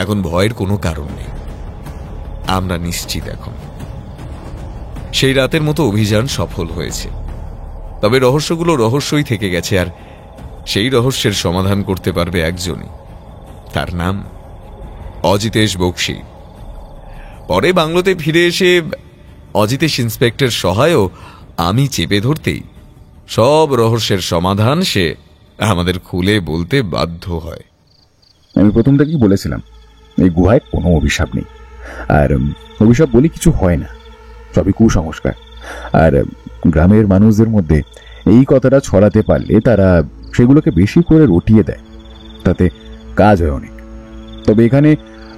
এখন ভয়ের কোনো কারণ নেই, আমরা নিশ্চিত এখন। সেই রাতের মতো অভিযান সফল হয়েছে, তবে রহস্যগুলো রহস্যই থেকে গেছে, আর সেই রহস্যের সমাধান করতে পারবে একজনই, তার নাম অজিতেশ বক্সি। পরে বাংলোতে ফিরে এসে অজিতেশ ইন্সপেক্টর সহায়ও আমি চেপে ধরতেই সব রহস্যের সমাধান সে আমাদের খুলে বলতে বাধ্য হয়। আমি প্রথম থেকেই বলেছিলাম এই গুহায় কোনো অভিশাপ নেই, আর অভিশাপ বলে কিছু হয় না, সবই কুসংস্কার। আর গ্রামের মানুষদের মধ্যে এই কথাটা ছড়াতে পারলে তারা সেগুলোকে বেশি করে রটিয়ে দেয়, তাতে কাজ হয় অনেক। তবে এখানে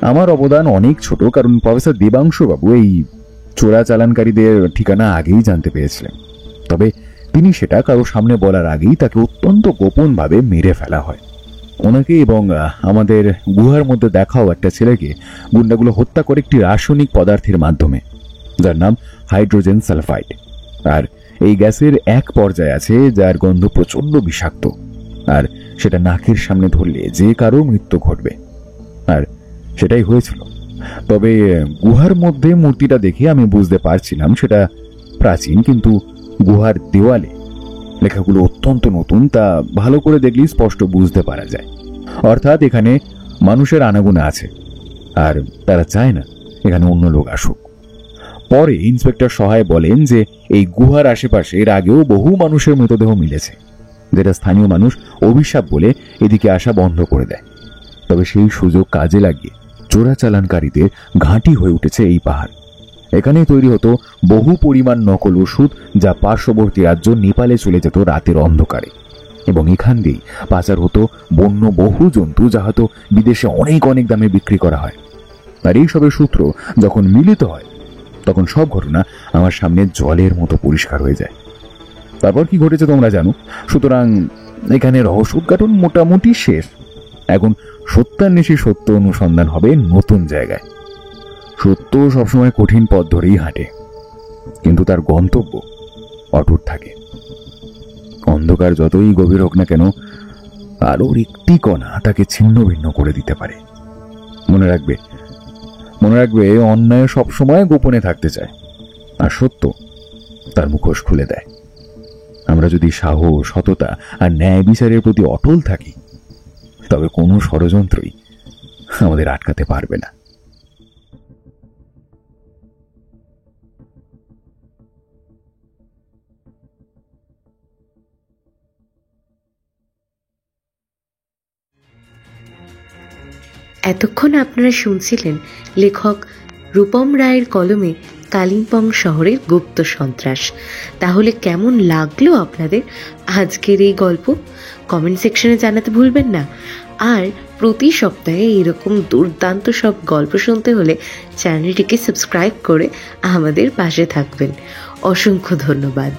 আমার অবদান অনেক ছোট, কারণ প্রফেসর দেবাংশু বাবু এই চোরাচালানকারীদের ঠিকানা আগেই জানতে পেরেছিলেন। তবে তিনি সেটা কারো সামনে বলার আগেই তাকে অত্যন্ত গোপনভাবে মেরে ফেলা হয়। ওনাকে এবং আমাদের গুহার মধ্যে দেখাও একটা ছেলেকে গুন্ডাগুলো হত্যা করে একটি রাসায়নিক পদার্থের মাধ্যমে, যার নাম হাইড্রোজেন সালফাইড। আর এই গ্যাসের এক পর্যায়ে আছে যার গন্ধ প্রচন্ড বিষাক্ত, আর সেটা নাকের সামনে ধরলে যে কারো মৃত্যু ঘটবে। আর সেটাই হয়েছিল। তবে গুহার মধ্যে মূর্তিটা দেখে আমি বুঝতে পারছিলাম সেটা প্রাচীন, কিন্তু গুহার দেওয়ালে লেখাগুলো অত্যন্ত নতুন, তা ভালো করে দেখলেই স্পষ্ট বুঝতে পারা যায়। অর্থাৎ এখানে মানুষের আনাগোনা আছে, আর তারা চায় না এখানে অন্য লোক আসুক। পরে ইন্সপেক্টর সহায় বলেন যে এই গুহার আশেপাশে এর আগেও বহু মানুষের মৃতদেহ মিলেছে, যেটা স্থানীয় মানুষ অভিশাপ বলে এদিকে আসা বন্ধ করে দেয়। তবে সেই সুযোগ কাজে লাগিয়ে চোরাচালানকারীদের ঘাঁটি হয়ে উঠেছে এই পাহাড়। এখানেই তৈরি হতো বহু পরিমাণ নকল ওষুধ, যা পার্শ্ববর্তী রাজ্য নেপালে চলে যেত রাতের অন্ধকারে, এবং এখান দিয়েই পাচার হতো বন্য বহু জন্তু, যা হয়তো বিদেশে অনেক অনেক দামে বিক্রি করা হয়। আর এই সবের সূত্র যখন মিলিত হয় তখন সব ঘটনা আমার সামনে জলের মতো পরিষ্কার হয়ে যায়। তারপর কি ঘটেছে তোমরা জানো। সুতরাং এখানে রহস্য উদ্ঘাটন মোটামুটি শেষ। এখন সত্যান্বেষী সত্য অনুসন্ধান হবে নতুন জায়গায়। সত্য সবসময় কঠিন পথ ধরেই হাঁটে, কিন্তু তার গন্তব্য অটুট থাকে। অন্ধকার যতই গভীর হোক না কেন, আলোর একটি কণা তাকে ছিন্ন ভিন্ন করে দিতে পারে। মনে রাখবে অন্যায় সবসময় গোপনে থাকতে চায়, আর সত্য তার মুখোশ খুলে দেয়। আমরা যদি সাহস, সততা আর ন্যায় বিচারের প্রতি অটল থাকি, তবে কোনো ষড়যন্ত্রই আমাদের আটকাতে পারবে না। এতক্ষণ আপনারা শুনছিলেন লেখক রূপম রায়ের কলমে কালিম্পং শহরের গুপ্ত সন্ত্রাস। তাহলে কেমন লাগলো আপনাদের আজকের এই গল্প? কমেন্ট সেকশনে জানাতে ভুলবেন না। আর প্রতি সপ্তাহে এরকম দুর্দান্ত সব গল্প শুনতে হলে চ্যানেলটিকে সাবস্ক্রাইব করে আমাদের পাশে থাকবেন। অসংখ্য ধন্যবাদ।